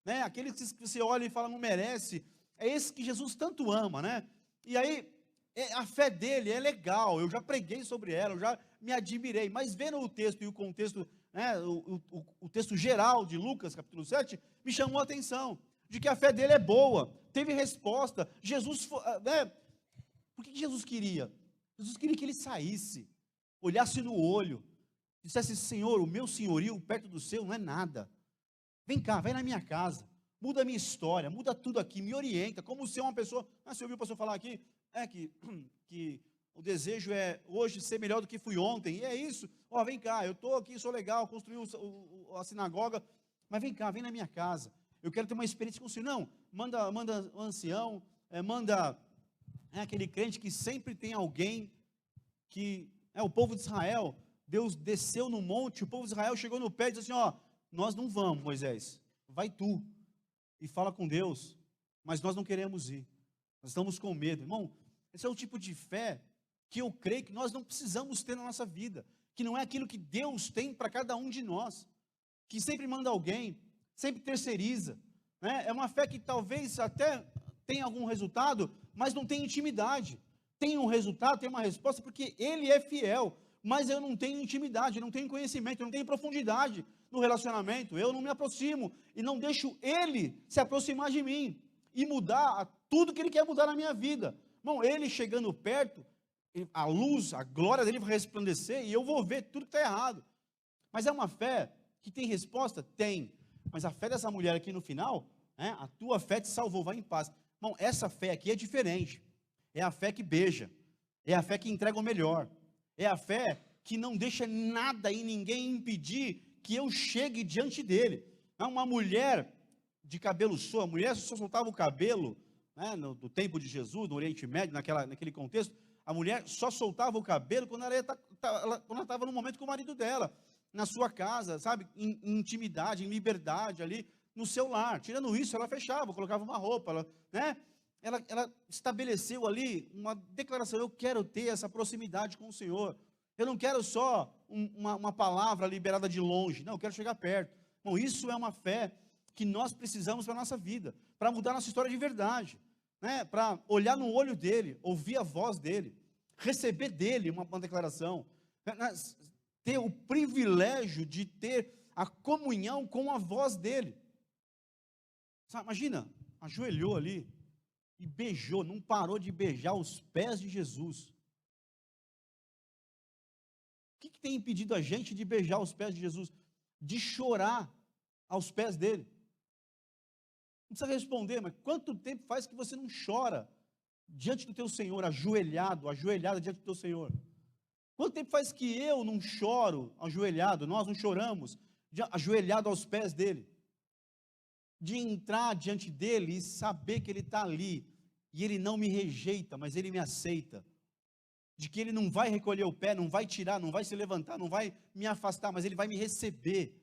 né? Aqueles que você olha e fala, não merece, é esse que Jesus tanto ama, né? E aí, a fé dele é legal, eu já preguei sobre ela, eu já me admirei, mas vendo o texto e o contexto, né, o texto geral de Lucas, capítulo 7, me chamou a atenção, de que a fé dele é boa, teve resposta. Jesus, né, por que Jesus queria? Jesus queria que ele saísse, olhasse no olho, dissesse, Senhor, o meu senhorio perto do seu não é nada, vem cá, vai na minha casa, muda a minha história, muda tudo aqui, me orienta, como ser uma pessoa, você ouviu o pastor falar aqui, que o desejo é hoje ser melhor do que fui ontem, e é isso, vem cá, eu estou aqui, sou legal, construí a sinagoga, mas vem cá, vem na minha casa, eu quero ter uma experiência com o Senhor. Não, manda um ancião, manda aquele crente que sempre tem alguém, que o povo de Israel, Deus desceu no monte, o povo de Israel chegou no pé e disse assim, nós não vamos, Moisés, vai tu, e fala com Deus, mas nós não queremos ir, nós estamos com medo. Irmão, esse é o tipo de fé que eu creio que nós não precisamos ter na nossa vida, que não é aquilo que Deus tem para cada um de nós, que sempre manda alguém, sempre terceiriza, né? É uma fé que talvez até tenha algum resultado, mas não tem intimidade, tem um resultado, tem uma resposta, porque Ele é fiel, mas eu não tenho intimidade, eu não tenho conhecimento, eu não tenho profundidade no relacionamento, eu não me aproximo, e não deixo Ele se aproximar de mim, e mudar tudo que Ele quer mudar na minha vida. Irmão, Ele chegando perto, a luz, a glória dEle vai resplandecer, e eu vou ver tudo que está errado. Mas é uma fé que tem resposta? Tem. Mas a fé dessa mulher aqui no final, a tua fé te salvou, vai em paz. Bom, essa fé aqui é diferente. É a fé que beija. É a fé que entrega o melhor. É a fé que não deixa nada e ninguém impedir que eu chegue diante dele. Uma mulher de cabelo solto, a mulher só soltava o cabelo, né, no tempo de Jesus, no Oriente Médio, naquele contexto, a mulher só soltava o cabelo quando ela estava no momento com o marido dela, na sua casa, sabe, em intimidade, em liberdade ali, no seu lar. Tirando isso, ela fechava, colocava uma roupa, ela estabeleceu ali uma declaração: eu quero ter essa proximidade com o Senhor. Eu não quero só uma palavra liberada de longe, não, eu quero chegar perto. Bom, isso é uma fé que nós precisamos para a nossa vida, para mudar nossa história de verdade, né? Para olhar no olho dele, ouvir a voz dele, receber dele uma declaração, ter o privilégio de ter a comunhão com a voz dele. Sabe, imagina, ajoelhou ali e beijou, não parou de beijar os pés de Jesus. O que tem impedido a gente de beijar os pés de Jesus? De chorar aos pés dele? Não precisa responder, mas quanto tempo faz que você não chora diante do teu Senhor, ajoelhada diante do teu Senhor? Quanto tempo faz que eu não choro ajoelhado, nós não choramos ajoelhado aos pés dele? De entrar diante dele e saber que ele está ali, e ele não me rejeita, mas ele me aceita. De que ele não vai recolher o pé, não vai tirar, não vai se levantar, não vai me afastar, mas ele vai me receber.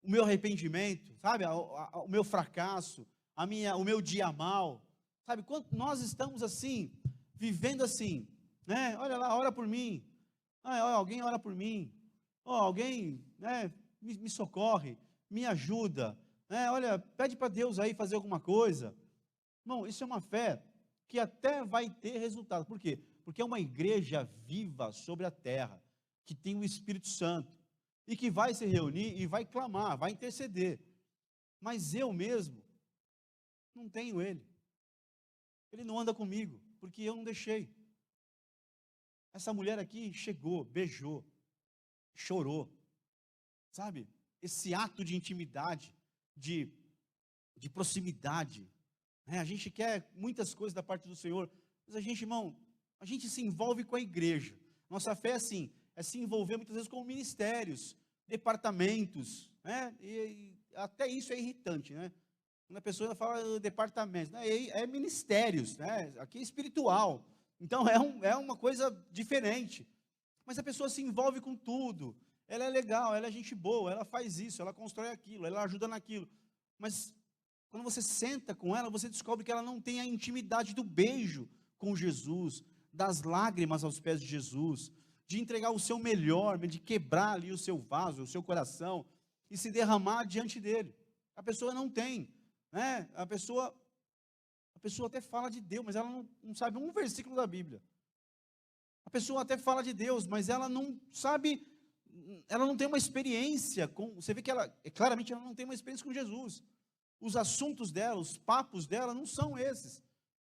O meu arrependimento, sabe, o meu fracasso, o meu dia mal, sabe, quando nós estamos assim, vivendo assim, né, olha lá, ora por mim, alguém ora por mim, alguém, né, me socorre, me ajuda, né, olha, pede para Deus aí fazer alguma coisa. Irmão, isso é uma fé que até vai ter resultado. Por quê? Porque é uma igreja viva sobre a terra, que tem o Espírito Santo, e que vai se reunir e vai clamar, vai interceder. Mas eu mesmo não tenho ele. Ele não anda comigo, porque eu não deixei. Essa mulher aqui chegou, beijou, chorou, sabe? Esse ato de intimidade, de proximidade. A gente quer muitas coisas da parte do Senhor, mas a gente, irmão, a gente se envolve com a igreja. Nossa fé é assim, é se envolver muitas vezes com ministérios, departamentos, né? E até isso é irritante, né? Quando a pessoa fala departamentos, né? É ministérios, né? Aqui é espiritual, então é uma coisa diferente. Mas a pessoa se envolve com tudo, ela é legal, ela é gente boa, ela faz isso, ela constrói aquilo, ela ajuda naquilo, mas quando você senta com ela, você descobre que ela não tem a intimidade do beijo com Jesus, das lágrimas aos pés de Jesus, de entregar o seu melhor, de quebrar ali o seu vaso, o seu coração, e se derramar diante dele. A pessoa não tem, né? A pessoa até fala de Deus, mas ela não sabe um versículo da Bíblia. A pessoa até fala de Deus, mas ela não sabe, ela não tem uma experiência com, você vê que claramente ela não tem uma experiência com Jesus. Os assuntos dela, os papos dela não são esses.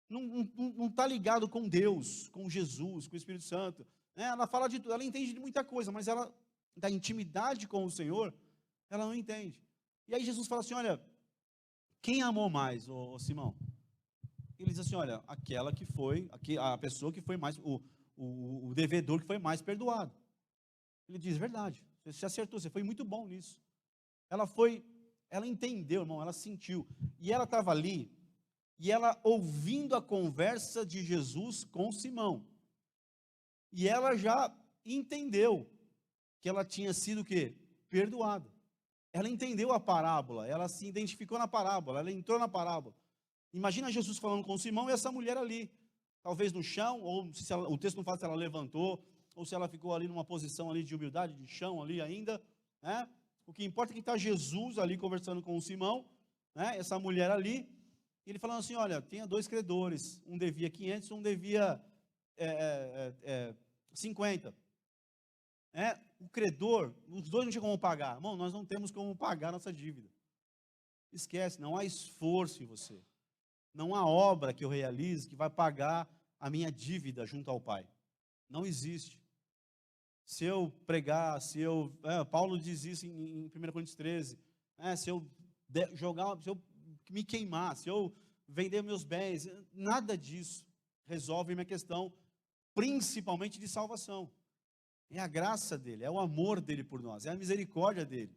Não está ligado com Deus, com Jesus, com o Espírito Santo. Ela fala de tudo, ela entende de muita coisa, mas ela, da intimidade com o Senhor, ela não entende. E aí Jesus fala assim: olha, quem amou mais, ô Simão? Ele diz assim: olha, a pessoa que foi mais, o devedor que foi mais perdoado. Ele diz: verdade, você acertou, você foi muito bom nisso. Ela entendeu, irmão, ela sentiu. E ela estava ali, e ela ouvindo a conversa de Jesus com Simão. E ela já entendeu que ela tinha sido o quê? Perdoada. Ela entendeu a parábola, ela se identificou na parábola, ela entrou na parábola. Imagina Jesus falando com Simão e essa mulher ali, talvez no chão, ou se ela, o texto não fala se ela levantou, ou se ela ficou ali numa posição ali de humildade, de chão ali ainda, né? O que importa é que está Jesus ali conversando com o Simão, né? Essa mulher ali, e ele falando assim: olha, tinha 2 credores, um devia 500, um devia 50. O credor, os dois não tinham como pagar. Irmão, nós não temos como pagar nossa dívida. Esquece, não há esforço em você. Não há obra que eu realize que vai pagar a minha dívida junto ao Pai. Não existe. Se eu pregar, Paulo diz isso em 1 Coríntios 13, se eu me queimar, se eu vender meus bens, nada disso resolve minha questão, principalmente de salvação. É a graça dele, é o amor dele por nós, é a misericórdia dele.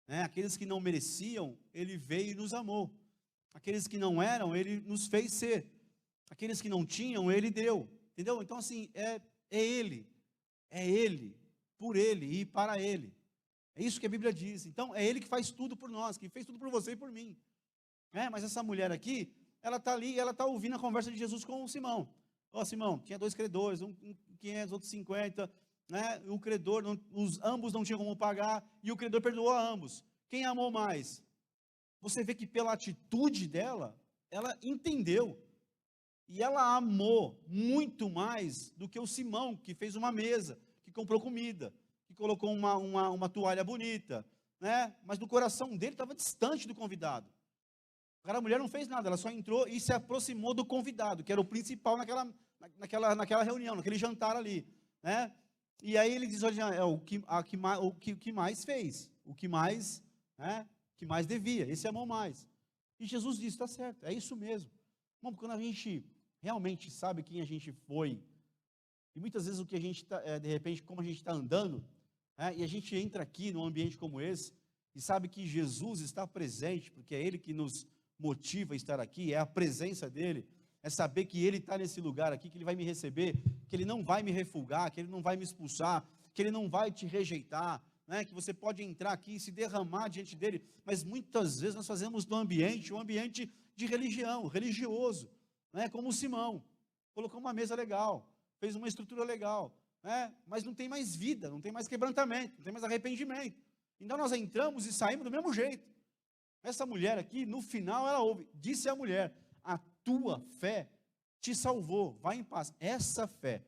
Aqueles que não mereciam, ele veio e nos amou. Aqueles que não eram, ele nos fez ser. Aqueles que não tinham, ele deu. Entendeu? Então, assim, é ele, por ele e para ele. É isso que a Bíblia diz. Então, é ele que faz tudo por nós, que fez tudo por você e por mim. Mas essa mulher aqui, ela está ali, ela está ouvindo a conversa de Jesus com o Simão. Simão, tinha 2 credores, um 500, outro 50, o credor, ambos não tinham como pagar, e o credor perdoou a ambos. Quem amou mais? Você vê que pela atitude dela, ela entendeu, e ela amou muito mais do que o Simão, que fez uma mesa, que comprou comida, que colocou uma toalha bonita, mas no coração dele estava distante do convidado. A mulher não fez nada, ela só entrou e se aproximou do convidado, que era o principal naquela reunião, naquele jantar ali, E aí ele diz, olha, o que mais fez, o que mais devia, esse amou mais. E Jesus disse, está certo, é isso mesmo. Bom, quando a gente realmente sabe quem a gente foi, e muitas vezes o que a gente está, de repente, como a gente está andando, e a gente entra aqui num ambiente como esse, e sabe que Jesus está presente, porque é Ele que nos motiva a estar aqui, é a presença dEle, é saber que Ele está nesse lugar aqui, que Ele vai me receber, que Ele não vai me refulgar, que Ele não vai me expulsar, que Ele não vai te rejeitar, que você pode entrar aqui e se derramar diante dEle, mas muitas vezes nós fazemos do ambiente um ambiente de religião, religioso, como o Simão, colocou uma mesa legal, fez uma estrutura legal, mas não tem mais vida, não tem mais quebrantamento, não tem mais arrependimento. Então nós entramos e saímos do mesmo jeito. Essa mulher aqui, no final ela ouve, disse a mulher, a tua fé te salvou, vai em paz. Essa fé,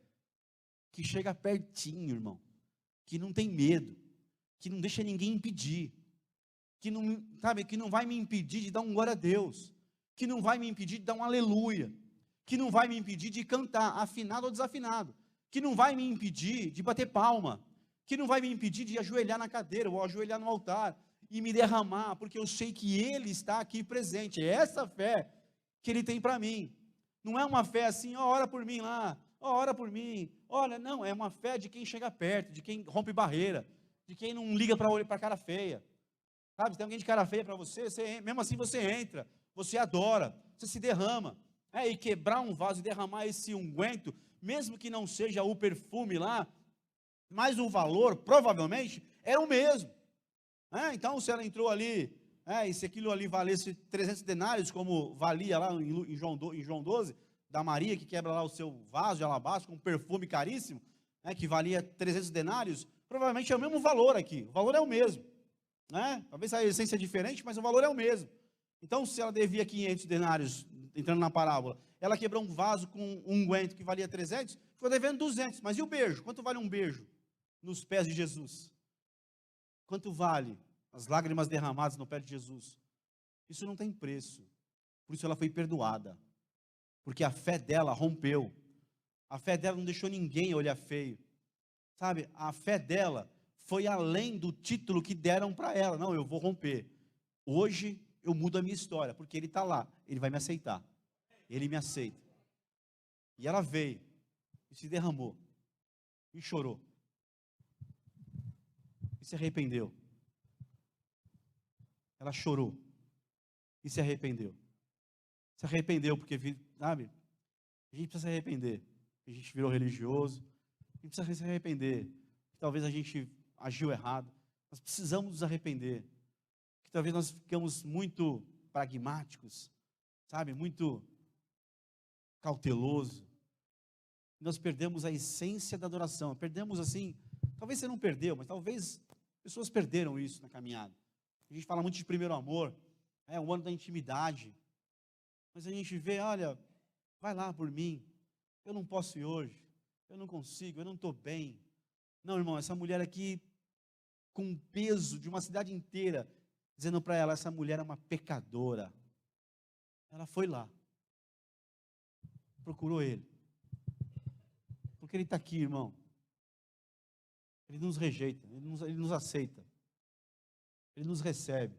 que chega pertinho, irmão, que não tem medo, que não deixa ninguém impedir, que não vai me impedir de dar um glória a Deus, que não vai me impedir de dar um aleluia, que não vai me impedir de cantar, afinado ou desafinado, que não vai me impedir de bater palma, que não vai me impedir de ajoelhar na cadeira, ou ajoelhar no altar, e me derramar, porque eu sei que Ele está aqui presente. É essa fé que Ele tem para mim. Não é uma fé assim, ora por mim lá, ora por mim. Olha, não, é uma fé de quem chega perto, de quem rompe barreira, de quem não liga para a cara feia. Sabe, se tem alguém de cara feia para você, mesmo assim você entra, você adora, você se derrama. E quebrar um vaso e derramar esse unguento, mesmo que não seja o perfume lá, mas o valor, provavelmente, era o mesmo. Então, se ela entrou ali, e se aquilo ali valesse 300 denários, como valia lá em João 12, da Maria, que quebra lá o seu vaso de alabastro, com um perfume caríssimo, que valia 300 denários, provavelmente é o mesmo valor aqui, o valor é o mesmo. Talvez a essência é diferente, mas o valor é o mesmo. Então, se ela devia 500 denários, entrando na parábola, ela quebrou um vaso com um unguento que valia 300, ficou devendo 200, mas e o beijo? Quanto vale um beijo nos pés de Jesus? Quanto vale as lágrimas derramadas no pé de Jesus? Isso não tem preço. Por isso ela foi perdoada. Porque a fé dela rompeu. A fé dela não deixou ninguém olhar feio. Sabe, a fé dela foi além do título que deram para ela. Não, eu vou romper. Hoje eu mudo a minha história, porque Ele está lá. Ele vai me aceitar. Ele me aceita. E ela veio e se derramou. E chorou. E se arrependeu. Ela chorou e se arrependeu. Se arrependeu porque, sabe, a gente precisa se arrepender. A gente virou religioso, a gente precisa se arrepender. Talvez a gente agiu errado. Nós precisamos nos arrepender. Que talvez nós ficamos muito pragmáticos, sabe, muito cauteloso. Nós perdemos a essência da adoração. Perdemos assim, talvez você não perdeu, mas talvez pessoas perderam isso na caminhada. A gente fala muito de primeiro amor, o ano da intimidade, mas a gente vê, olha, vai lá por mim, eu não posso ir hoje, eu não consigo, eu não estou bem. Não, irmão, essa mulher aqui, com o peso de uma cidade inteira, dizendo para ela, essa mulher é uma pecadora. Ela foi lá, procurou Ele, porque Ele está aqui, irmão. Ele nos rejeita, Ele nos aceita, Ele nos recebe.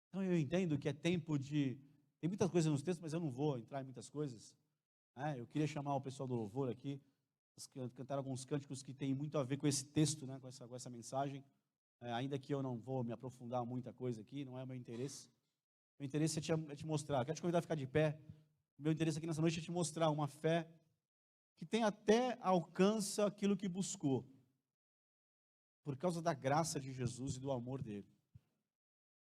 Então eu entendo que é tempo de Tem muitas coisas nos textos, mas eu não vou entrar em muitas coisas. Eu queria chamar o pessoal do louvor aqui, cantar alguns cânticos que tem muito a ver com esse texto, né, com essa mensagem. Ainda que eu não vou me aprofundar muita coisa aqui, não é o meu interesse. Meu interesse é te mostrar. Quero te convidar a ficar de pé. O meu interesse aqui nessa noite é te mostrar uma fé que tem até alcança aquilo que buscou, por causa da graça de Jesus e do amor dele.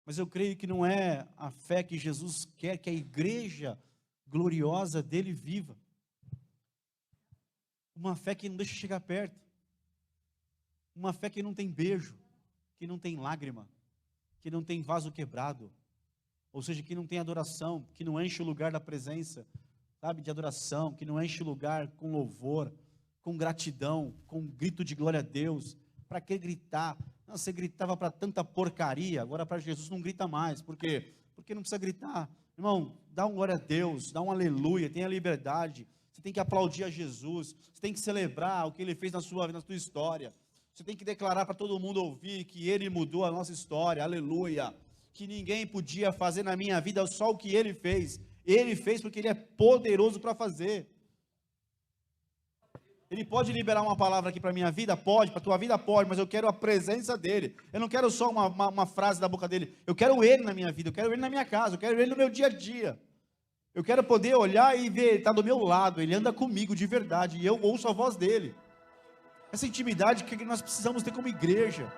Mas eu creio que não é a fé que Jesus quer que a igreja gloriosa dele viva. Uma fé que não deixa chegar perto. Uma fé que não tem beijo, que não tem lágrima, que não tem vaso quebrado. Ou seja, que não tem adoração, que não enche o lugar da presença, sabe, de adoração, que não enche o lugar com louvor, com gratidão, com grito de glória a Deus. Para que gritar? Não, você gritava para tanta porcaria, agora para Jesus não grita mais. Por quê? Porque não precisa gritar. Irmão, dá um glória a Deus, dá um aleluia, tenha liberdade. Você tem que aplaudir a Jesus, você tem que celebrar o que Ele fez na sua história. Você tem que declarar para todo mundo ouvir que Ele mudou a nossa história, aleluia. Que ninguém podia fazer na minha vida só o que Ele fez. Ele fez porque Ele é poderoso para fazer. Ele pode liberar uma palavra aqui para a minha vida? Pode, para a tua vida pode, mas eu quero a presença dEle. Eu não quero só uma frase da boca dEle. Eu quero Ele na minha vida, eu quero Ele na minha casa, eu quero Ele no meu dia a dia. Eu quero poder olhar e ver, Ele está do meu lado, Ele anda comigo de verdade, e eu ouço a voz dEle. Essa intimidade que nós precisamos ter como igreja.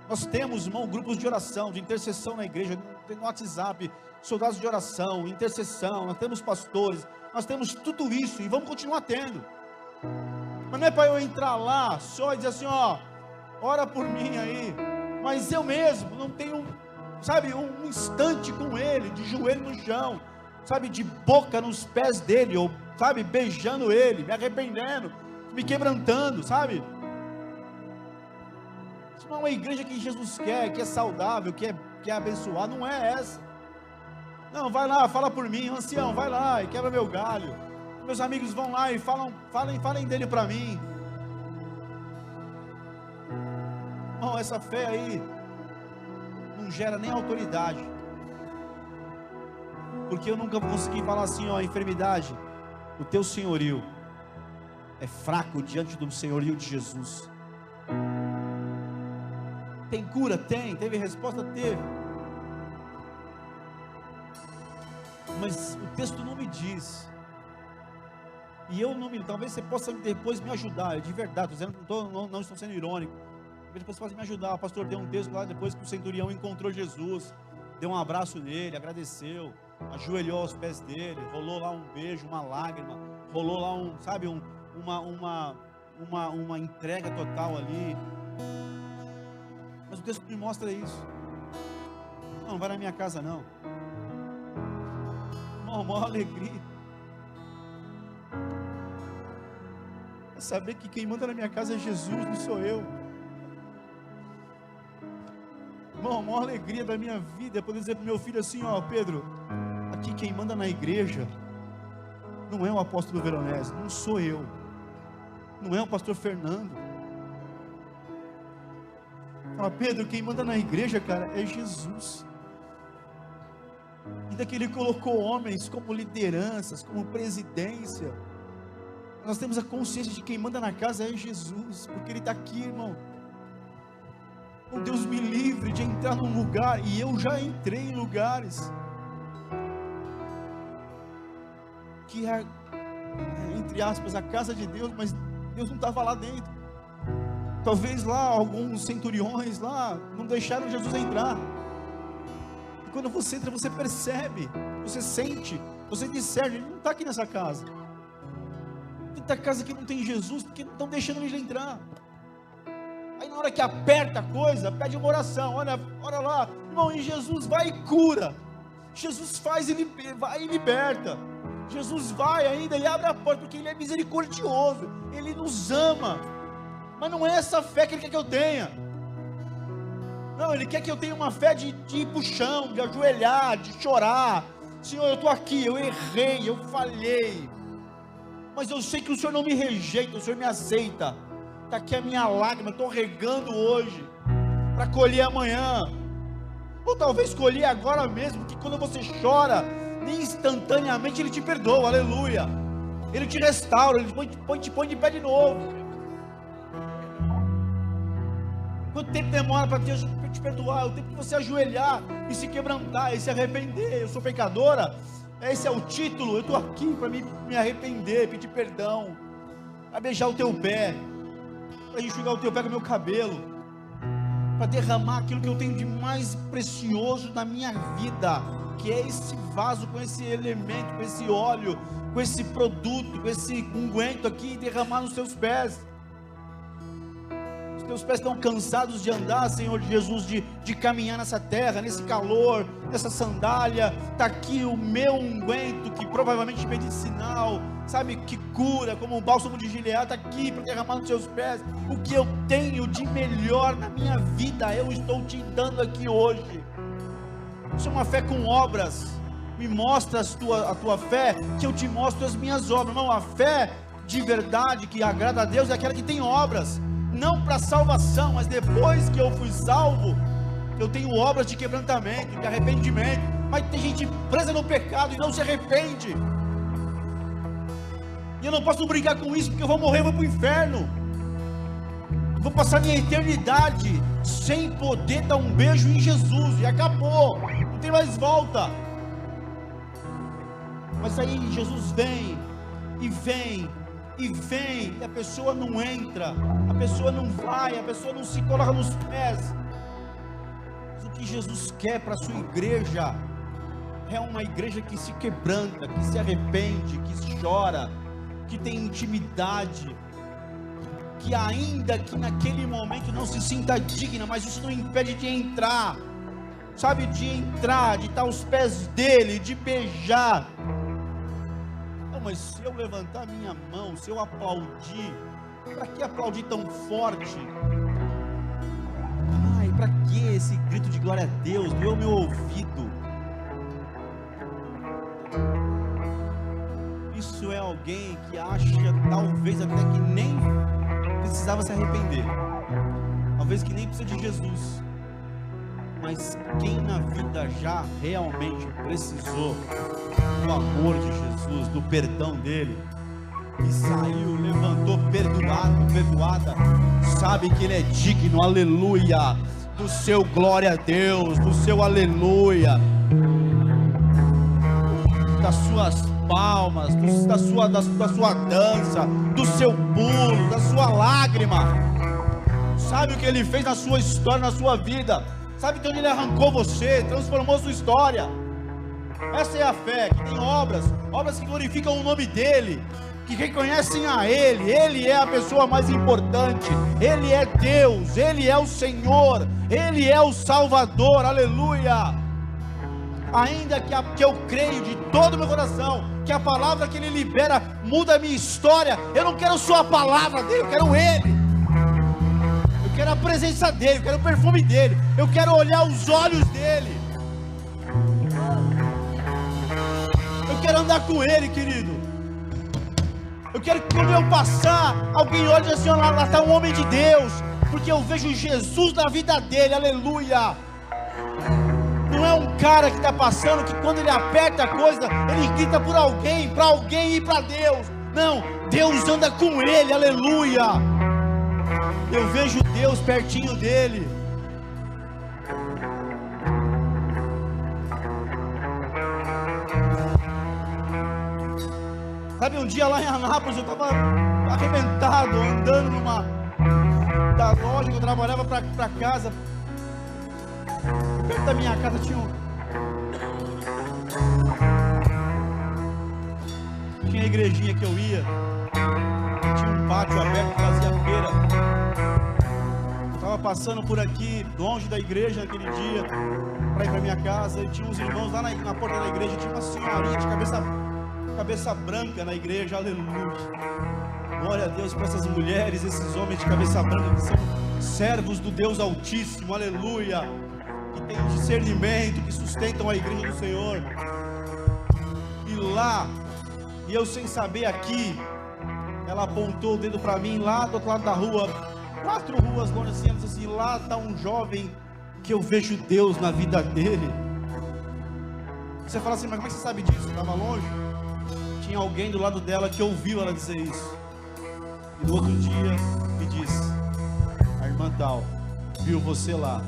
Nós temos, irmão, grupos de oração, de intercessão na igreja, no WhatsApp, soldados de oração, intercessão, nós temos pastores, nós temos tudo isso e vamos continuar tendo. Mas não é para eu entrar lá só e dizer assim, ó, ora por mim aí, mas eu mesmo não tenho, sabe, um instante com Ele, de joelho no chão, sabe, de boca nos pés dEle, ou, sabe, beijando Ele, me arrependendo, me quebrantando, sabe? Isso não é uma igreja que Jesus quer, que é saudável, que é abençoada, não é essa. Não, vai lá, fala por mim, ancião, vai lá e quebra meu galho. Meus amigos vão lá e falem dele para mim. Não, essa fé aí não gera nem autoridade. Porque eu nunca consegui falar assim, ó, enfermidade, o teu senhorio é fraco diante do senhorio de Jesus. Tem cura? Tem. Teve resposta? Teve. Mas o texto não me diz. E eu não me... Talvez você possa depois me ajudar. De verdade, não estou sendo irônico. Depois você pode me ajudar. Pastor, tem um texto lá depois que o centurião encontrou Jesus. Deu um abraço nele, agradeceu. Ajoelhou aos pés dele. Rolou lá um beijo, uma lágrima. Rolou lá uma entrega total ali. Mas o texto me mostra isso. Não vai na minha casa não. Uma maior alegria é saber que quem manda na minha casa é Jesus, não sou eu. Irmão, a maior alegria da minha vida é poder dizer para o meu filho assim, ó, Pedro, aqui quem manda na igreja não é o apóstolo Veronese, não sou eu, não é o pastor Fernando. Fala, Pedro, quem manda na igreja, cara, é Jesus. Ainda que Ele colocou homens como lideranças, como presidência, nós temos a consciência de que quem manda na casa é Jesus, porque Ele está aqui, irmão. Oh, Deus me livre de entrar num lugar, e eu já entrei em lugares que é, entre aspas, a casa de Deus, mas Deus não estava lá dentro. Talvez lá alguns centuriões lá não deixaram Jesus entrar. E quando você entra, você percebe, você sente, você discerne, ele não está aqui nessa casa. Tanta casa que não tem Jesus, porque não estão deixando ele entrar. Aí na hora que aperta a coisa, pede uma oração, ora lá, irmão, e Jesus vai e cura. Jesus faz e vai e liberta. Jesus vai ainda e abre a porta, porque Ele é misericordioso, Ele nos ama. Mas não é essa fé que Ele quer que eu tenha. Não, Ele quer que eu tenha uma fé de ir para o chão, de ajoelhar, de chorar. Senhor, eu estou aqui, eu errei, eu falhei, mas eu sei que o Senhor não me rejeita, o Senhor me aceita. Está aqui a minha lágrima, eu estou regando hoje. para colher amanhã, ou talvez colher agora mesmo, que quando você chora, instantaneamente Ele te perdoa, aleluia, Ele te restaura, Ele te põe de pé de novo. Quanto tempo demora para Deus te perdoar? O tempo que você ajoelhar e se quebrantar e se arrepender. Eu sou pecadora, esse é o título. Eu estou aqui para me arrepender, pedir perdão, para beijar o teu pé, para enxugar o teu pé com o meu cabelo, para derramar aquilo que eu tenho de mais precioso na minha vida, que é esse vaso com esse elemento, com esse óleo, com esse produto, com esse unguento aqui, e derramar nos teus pés. Os teus pés estão cansados de andar, Senhor Jesus, de caminhar nessa terra, nesse calor, nessa sandália. Está aqui o meu unguento, que provavelmente é medicinal, sabe, que cura, como um bálsamo de Gileade. Está aqui para derramar nos seus pés. O que eu tenho de melhor na minha vida, eu estou te dando aqui hoje. Isso é uma fé com obras. Me mostra a tua fé, que eu te mostro as minhas obras. Não, a fé de verdade que agrada a Deus é aquela que tem obras, não para salvação, mas depois que eu fui salvo, eu tenho obras de quebrantamento, de arrependimento. Mas tem gente presa no pecado e não se arrepende, e eu não posso brincar com isso, porque eu vou morrer, eu vou para o inferno, eu vou passar minha eternidade sem poder dar um beijo em Jesus, e acabou, não tem mais volta. Mas aí Jesus vem, e a pessoa não entra, a pessoa não vai, a pessoa não se coloca nos pés. Mas o que Jesus quer para a sua igreja é uma igreja que se quebranta, que se arrepende, que chora, que tem intimidade, que ainda que naquele momento não se sinta digna, mas isso não impede de entrar, sabe, de entrar, de estar aos pés dele, de beijar. Mas se eu levantar a minha mão, se eu aplaudir, para que aplaudir tão forte? Ai, para que esse grito de glória a Deus? Doeu meu ouvido. Isso é alguém que acha, talvez até que nem precisava se arrepender, talvez que nem precisa de Jesus. Mas quem na vida já realmente precisou do amor de Jesus, do perdão dele, e saiu, levantou perdoado, perdoada, sabe que ele é digno, aleluia, do seu glória a Deus, do seu aleluia, das suas palmas, da sua dança, do seu pulo, da sua lágrima. Sabe o que ele fez na sua história, na sua vida? Sabe de onde ele arrancou você, transformou sua história? Essa é a fé, que tem obras que glorificam o nome dele, que reconhecem a ele. Ele é a pessoa mais importante, ele é Deus, ele é o Senhor, ele é o Salvador, aleluia. Ainda que eu creio de todo o meu coração, que a palavra que ele libera muda a minha história, eu não quero só a palavra dele, eu quero ele. Eu quero a presença dele, eu quero o perfume dele, eu quero olhar os olhos dele, eu quero andar com ele, querido. Eu quero que quando eu passar, alguém olhe assim, lá está um homem de Deus, porque eu vejo Jesus na vida dele, aleluia. Não é um cara que está passando, que quando ele aperta a coisa, ele grita por alguém, para alguém e para Deus. Não, Deus anda com ele, aleluia. Eu vejo Deus pertinho dele. Sabe, um dia lá em Anápolis, eu estava arrebentado, andando da loja que eu trabalhava para casa. Perto da minha casa tinha a igrejinha que eu ia, tinha um pátio aberto que fazia feira. Eu estava passando por aqui, longe da igreja naquele dia, para ir para minha casa, e tinha uns irmãos lá na porta da igreja, tinha uma senhorinha de cabeça branca na igreja, aleluia. Glória a Deus para essas mulheres, esses homens de cabeça branca, que são servos do Deus Altíssimo, aleluia, que tem discernimento, que sustentam a igreja do Senhor. E lá, e eu sem saber aqui, ela apontou o dedo para mim lá do outro lado da rua, 4 ruas longe assim, ela disse assim, lá está um jovem que eu vejo Deus na vida dele. Você fala assim, mas como é que você sabe disso? Estava longe? Tinha alguém do lado dela que ouviu ela dizer isso. E no outro dia me disse, a irmã tal viu você lá,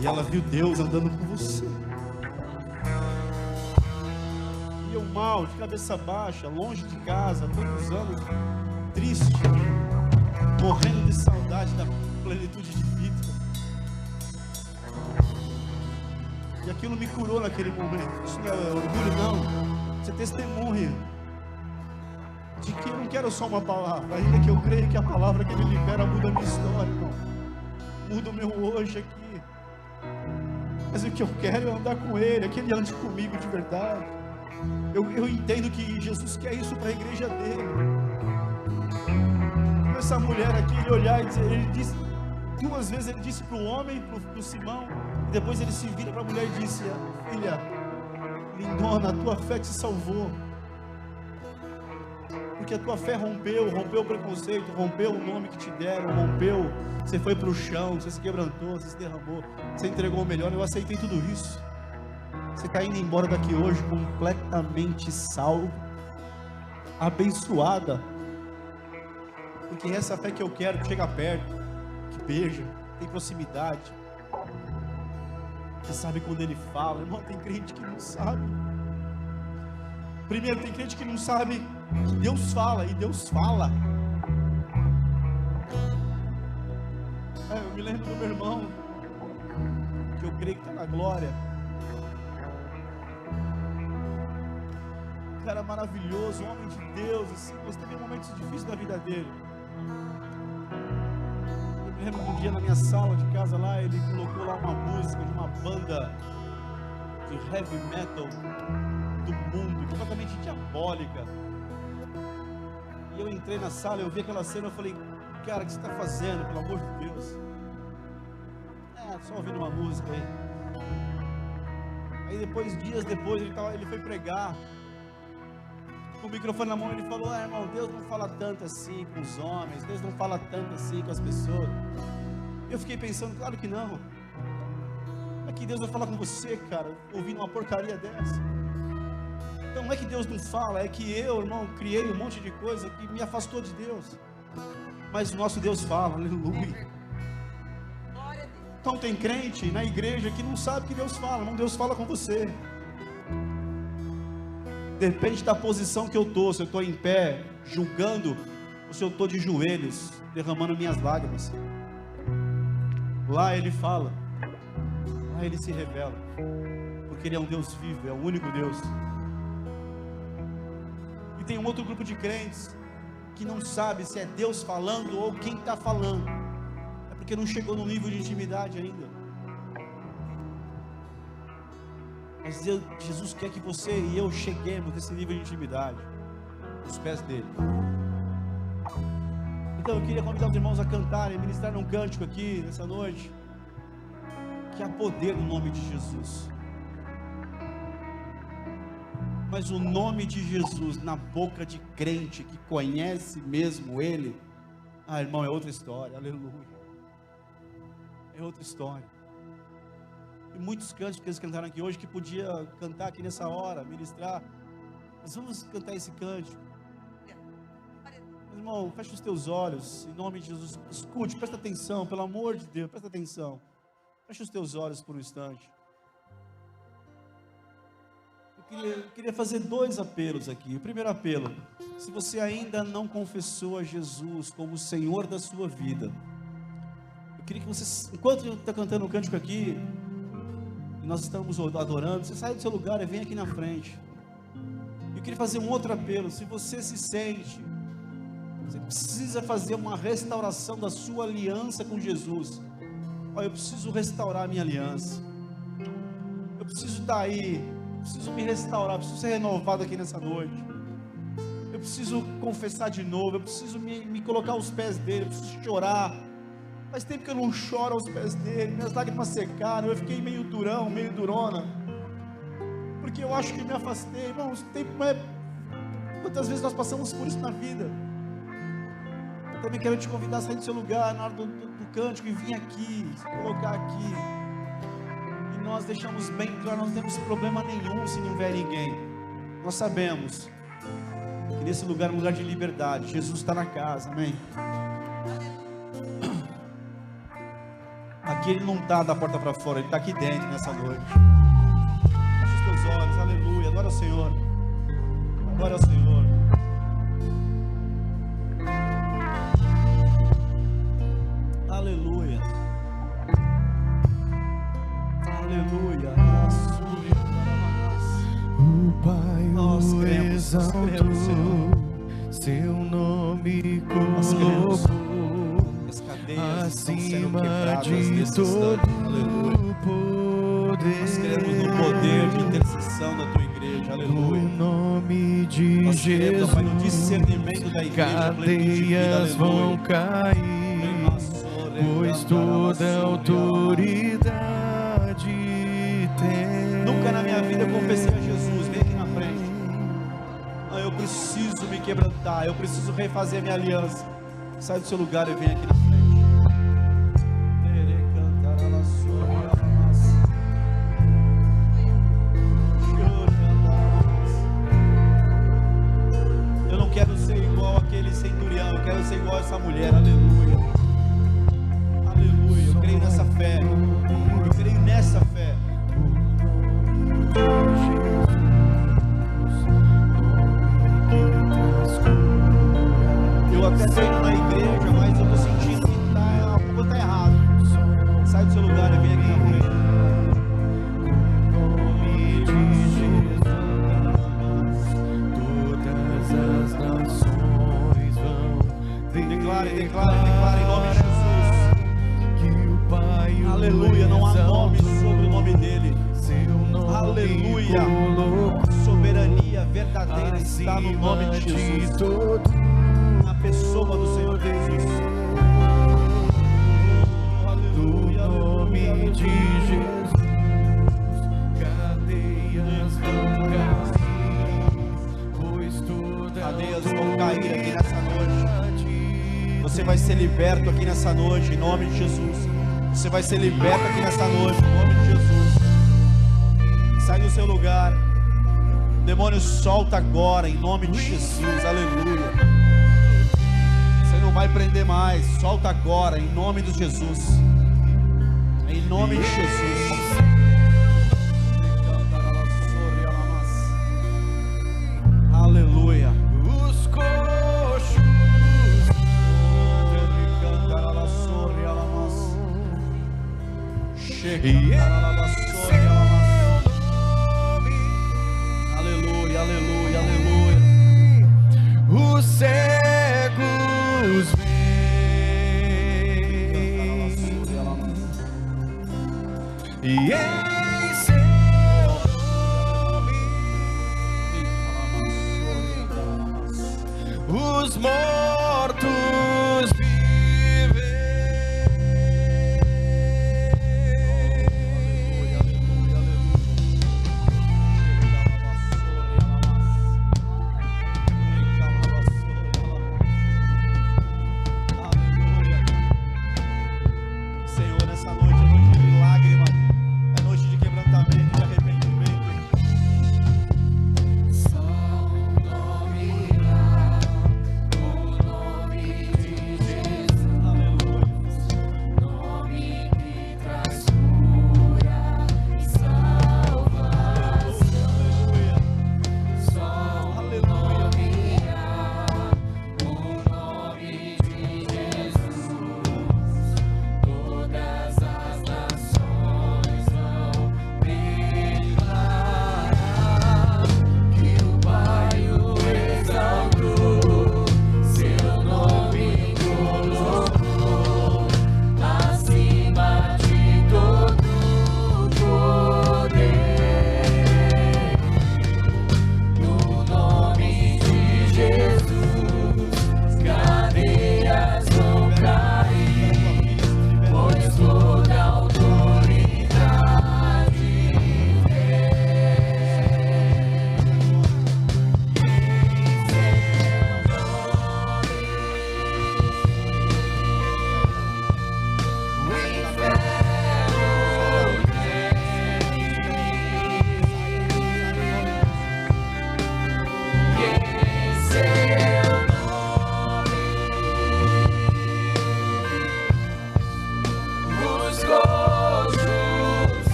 e ela viu Deus andando com você. E eu mal, de cabeça baixa, longe de casa, tantos anos, triste, morrendo de saudade da plenitude de vida. E aquilo me curou naquele momento. Isso não é orgulho, não. Isso é testemunha de que eu não quero só uma palavra, ainda que eu creio que a palavra que Ele libera muda a minha história, irmão. Muda o meu hoje aqui. Mas o que eu quero é andar com Ele, é que Ele ande comigo de verdade. Eu entendo que Jesus quer isso para a igreja dele. Como essa mulher aqui, ele olhar e dizer, ele disse, 2 vezes ele disse para o homem, para o Simão, e depois ele se vira para a mulher e disse, filha, lindona, a tua fé te salvou. Porque a tua fé rompeu o preconceito, rompeu o nome que te deram, rompeu, você foi para o chão, você se quebrantou, você se derramou, você entregou o melhor. Eu aceitei tudo isso. Você está indo embora daqui hoje completamente salvo, abençoada, porque essa fé que eu quero, que chega perto, que beija, tem proximidade, que sabe quando Ele fala. Irmão, tem crente que não sabe. Primeiro, tem crente que não sabe que Deus fala, e Deus fala. Eu me lembro do meu irmão, que eu creio que está na glória. Cara maravilhoso, homem de Deus, assim, mas teve momentos difíceis da vida dele. Eu me lembro que um dia na minha sala de casa lá, ele colocou lá uma música de uma banda de heavy metal do mundo, completamente diabólica. E eu entrei na sala, eu vi aquela cena, eu falei, cara, o que você está fazendo, pelo amor de Deus? Só ouvindo uma música aí. Aí depois, dias depois, ele foi pregar, com o microfone na mão, ele falou, irmão, Deus não fala tanto assim com os homens, Deus não fala tanto assim com as pessoas. Eu fiquei pensando, claro que não. Como é que Deus vai falar com você, cara, ouvindo uma porcaria dessa? Então não é que Deus não fala, é que eu, irmão, criei um monte de coisa que me afastou de Deus. Mas o nosso Deus fala, aleluia. Então tem crente na igreja que não sabe que Deus fala, irmão, Deus fala com você. Depende da posição que eu estou, se eu estou em pé, julgando, ou se eu estou de joelhos, derramando minhas lágrimas. Lá Ele fala, lá Ele se revela, porque Ele é um Deus vivo, é o único Deus. E tem um outro grupo de crentes, que não sabe se é Deus falando, ou quem está falando, é porque não chegou no nível de intimidade ainda. Mas Jesus quer que você e eu cheguemos nesse nível de intimidade, nos pés dele. Então eu queria convidar os irmãos a cantarem, ministrar um cântico aqui nessa noite, que há poder no nome de Jesus. Mas o nome de Jesus na boca de crente que conhece mesmo Ele, irmão, é outra história, aleluia. É outra história. E muitos cânticos que eles cantaram aqui hoje, que podia cantar aqui nessa hora, ministrar. Nós vamos cantar esse cântico. Mas, irmão, fecha os teus olhos, em nome de Jesus. Escute, presta atenção, pelo amor de Deus, presta atenção. Fecha os teus olhos por um instante. Eu queria fazer 2 apelos aqui. O primeiro apelo: se você ainda não confessou a Jesus como o Senhor da sua vida, eu queria que você, enquanto eu estou cantando um cântico aqui, e nós estamos adorando, você sai do seu lugar e vem aqui na frente. Eu queria fazer um outro apelo. Se você se sente, você precisa fazer uma restauração da sua aliança com Jesus. Eu preciso restaurar a minha aliança. Eu preciso estar aí, eu preciso me restaurar, eu preciso ser renovado aqui nessa noite. Eu preciso confessar de novo, eu preciso me colocar aos pés dele, eu preciso chorar. Faz tempo que eu não choro aos pés dele, minhas lágrimas secaram, eu fiquei meio durão, meio durona, porque eu acho que me afastei. Irmãos, quantas vezes nós passamos por isso na vida? Também quero te convidar a sair do seu lugar na hora do cântico e vir aqui, se colocar aqui. E nós deixamos bem claro, nós não temos problema nenhum se não vier ninguém. Nós sabemos que nesse lugar é um lugar de liberdade. Jesus está na casa, amém? Aqui Ele não está da porta para fora, Ele está aqui dentro nessa noite. Feche os teus olhos, aleluia, adora o Senhor. Adora o Senhor. Aleluia. Aleluia. O Pai Nós o cremos, exaltou, seu nome colocou as cadeias estão sendo acima quebradas de nesse todo instante. Aleluia. poder. Nós cremos no poder de intercessão da tua igreja. Aleluia. No nome de Nós cremos, Jesus, Pai, no discernimento da igreja, plenitude de vida. cadeias vão Aleluia. cair, pois toda autoridade tem. Nunca na minha vida eu confessei a Jesus. Vem aqui na frente. Eu preciso me quebrantar, eu preciso refazer minha aliança. Sai do seu lugar e vem aqui na frente. Eu não quero ser igual aquele centurião, eu quero ser igual a essa mulher. Aleluia. Aleluia. Eu creio nessa fé. Eu creio nessa fé. Eu até estou indo na igreja, mas eu estou sentindo que algo está errado. Sai do seu lugar e vem aqui na frente. Todas as nações vão Declare em nome de Jesus. que o Pai o Aleluia, não há nome exaltou, sobre o nome dele. seu nome Aleluia. colocou A soberania verdadeira está no nome de acima Jesus. de todo Na pessoa do Senhor Jesus. Aleluia, no nome aleluia, de aleluia. Jesus, cadeias vão cair, pois toda Cadeias vão cair aqui nessa noite. autoridade Você vai ser liberto aqui nessa noite, em nome de Jesus. Você vai ser liberto aqui nessa noite, em nome de Jesus. Sai do seu lugar. Demônio, solta agora, em nome de Jesus. Aleluia. Você não vai prender mais. Solta agora, em nome de Jesus. Em nome de Jesus. Aleluia. os coxos e Aleluia, aleluia, aleluia. os cegos veem, e em seu nome os mortos vivem.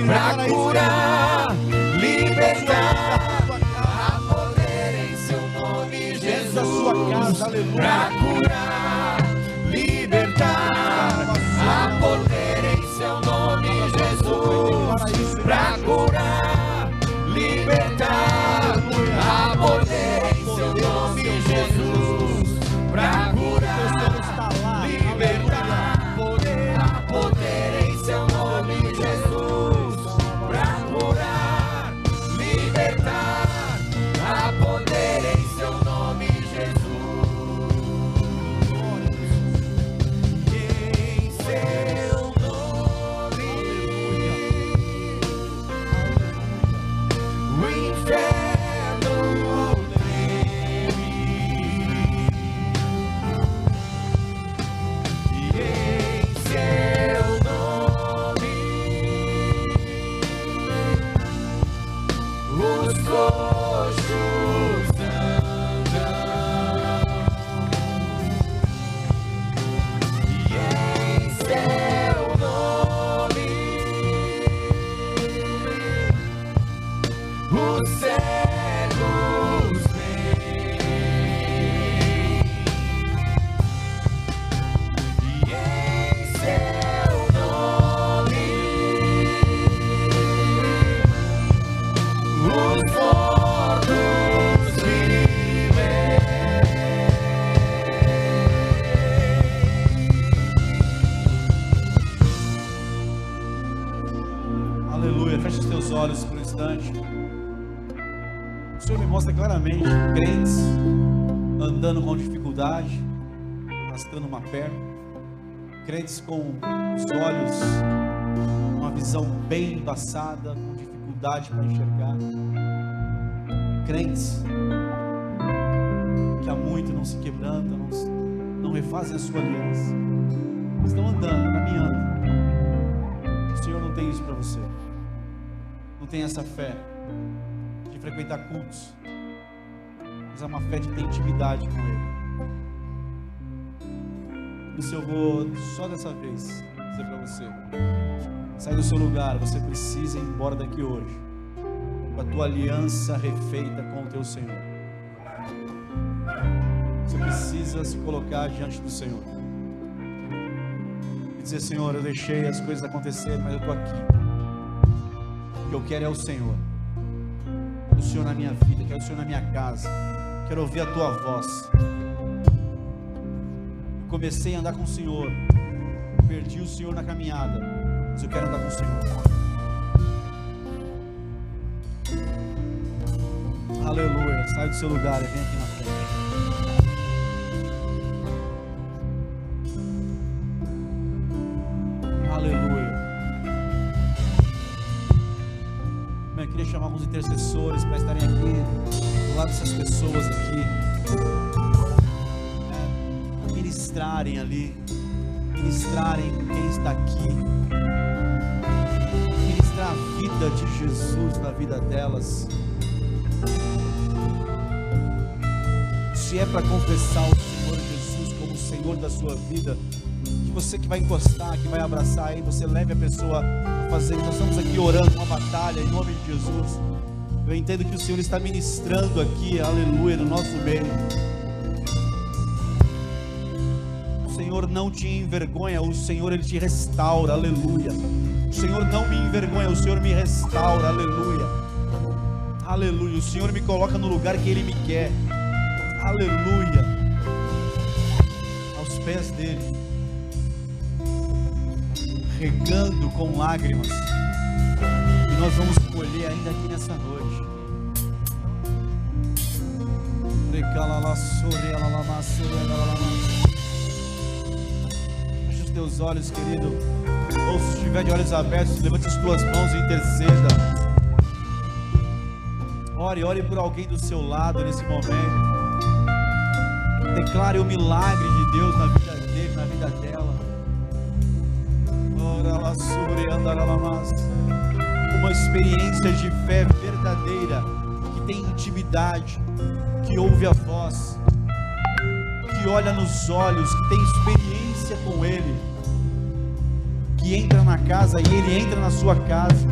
pra curar, libertar. Há poder em seu nome, Dentro da sua casa, aleluia. Pra curar, libertar. há poder em seu nome, Jesus. Pra curar, libertar. Há poder em seu nome, Jesus. Pra curar, Está lá, libertar. Há poder em seu nome, Jesus. Pra curar, libertar. Há poder em seu nome, Jesus. Em seu nome, o inferno treme. E em seu nome, os coxos andam. E em seu nome, os cegos vêm. E em seu nome, os mortos vivem. Aleluia, fecha os teus olhos por um instante. O Senhor me mostra claramente crentes andando com dificuldade, arrastando uma perna, crentes com os olhos, uma visão bem embaçada, com dificuldade para enxergar, crentes que há muito não se quebrantam, não refazem a sua aliança, estão andando, caminhando. O Senhor não tem isso para você. Não tem essa fé de frequentar cultos, mas é uma fé de ter intimidade com Ele. Por isso eu vou, só dessa vez, dizer para você: sai do seu lugar, você precisa ir embora daqui hoje, com a tua aliança refeita com o teu Senhor. Você precisa se colocar diante do Senhor e dizer: Senhor, eu deixei as coisas acontecerem, mas eu estou aqui. O que eu quero é o Senhor. Quero o Senhor na minha vida, quero o Senhor na minha casa, quero ouvir a tua voz. Comecei a andar com o Senhor, perdi o Senhor na caminhada, mas eu quero andar com o Senhor. Aleluia, sai do seu lugar e vem aqui na frente. Aleluia. Eu queria chamar alguns intercessores para estarem aqui, do lado dessas pessoas aqui, ministrarem ali, ministrarem quem está aqui, ministrar a vida de Jesus na vida delas. Se é para confessar o Senhor Jesus como o Senhor da sua vida, que você que vai encostar, que vai abraçar aí, você leve a pessoa a fazer. Nós estamos aqui orando uma batalha em nome de Jesus. Eu entendo que o Senhor está ministrando aqui, aleluia, no nosso meio. O Senhor não te envergonha, o Senhor Ele te restaura, aleluia. O Senhor não me envergonha, o Senhor me restaura, aleluia. Aleluia, o Senhor me coloca no lugar que Ele me quer, aleluia. Aos pés dEle, regando com lágrimas, e nós vamos colher ainda aqui nessa noite. Feche os teus olhos, querido, ou se estiver de olhos abertos, levante as tuas mãos e interceda. Ore por alguém do seu lado nesse momento. Declare o milagre de Deus na vida dele, na vida dela. Uma experiência de fé verdadeira, que tem intimidade, que ouve a voz, que olha nos olhos, que tem experiência com Ele, que entra na casa e Ele entra na sua casa.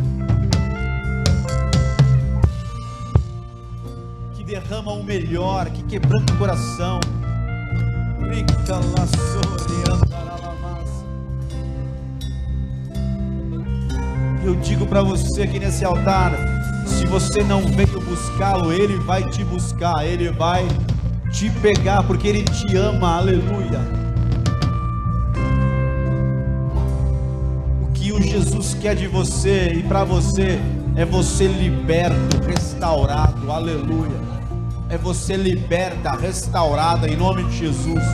derrama o melhor, que quebranta o coração. Eu digo para você aqui nesse altar, se você não veio buscá-lo, Ele vai te buscar, Ele vai te pegar, porque Ele te ama, aleluia. O que o Jesus quer de você e para você é você liberto, restaurado, aleluia. É você liberta, restaurada em nome de Jesus,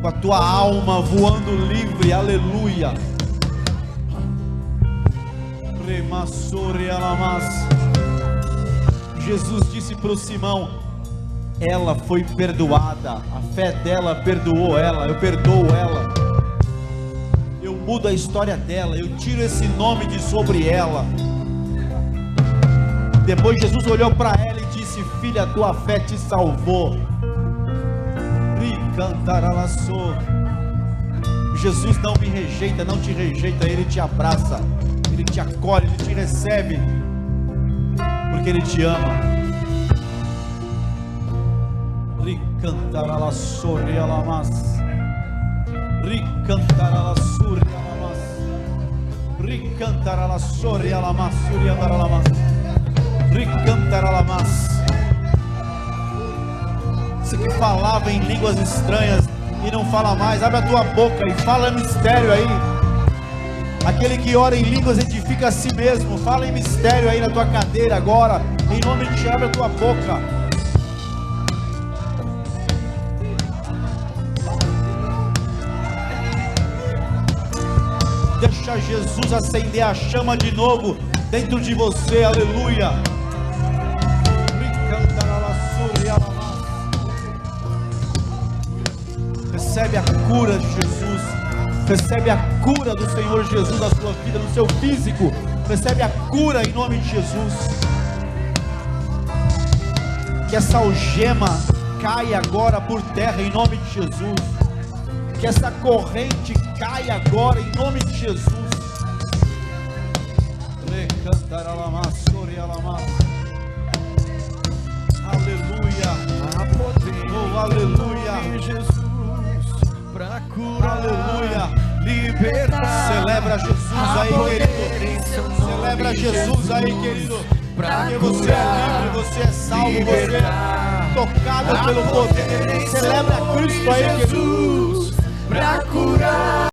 com a tua alma voando livre, aleluia. Jesus disse para o Simão: ela foi perdoada, a fé dela perdoou ela, eu perdoo ela, eu mudo a história dela, eu tiro esse nome de sobre ela. Depois Jesus olhou para ela e disse: filha, tua fé te salvou. Jesus não me rejeita, não te rejeita, Ele te abraça, Ele te acolhe, Ele te recebe, porque Ele te ama. Você que falava em línguas estranhas e não fala mais, abre a tua boca e fala mistério aí. Aquele que ora em línguas edifica a si mesmo. Fala em mistério aí na tua cadeira agora, em nome de Jesus. Abre a tua boca. Deixa Jesus acender a chama de novo dentro de você, aleluia. Recebe a cura de Jesus, recebe a cura do Senhor Jesus na sua vida, no seu físico, recebe a cura em nome de Jesus. Que essa algema caia agora por terra em nome de Jesus, que essa corrente caia agora em nome de Jesus. Aleluia, oh aleluia, Jesus, pra curar, aleluia, libertar. Celebra Jesus aí, querido. Celebra Jesus aí, querido. Porque você é livre, você é salvo, você é tocado pelo poder. Celebra Cristo aí, querido. Pra curar.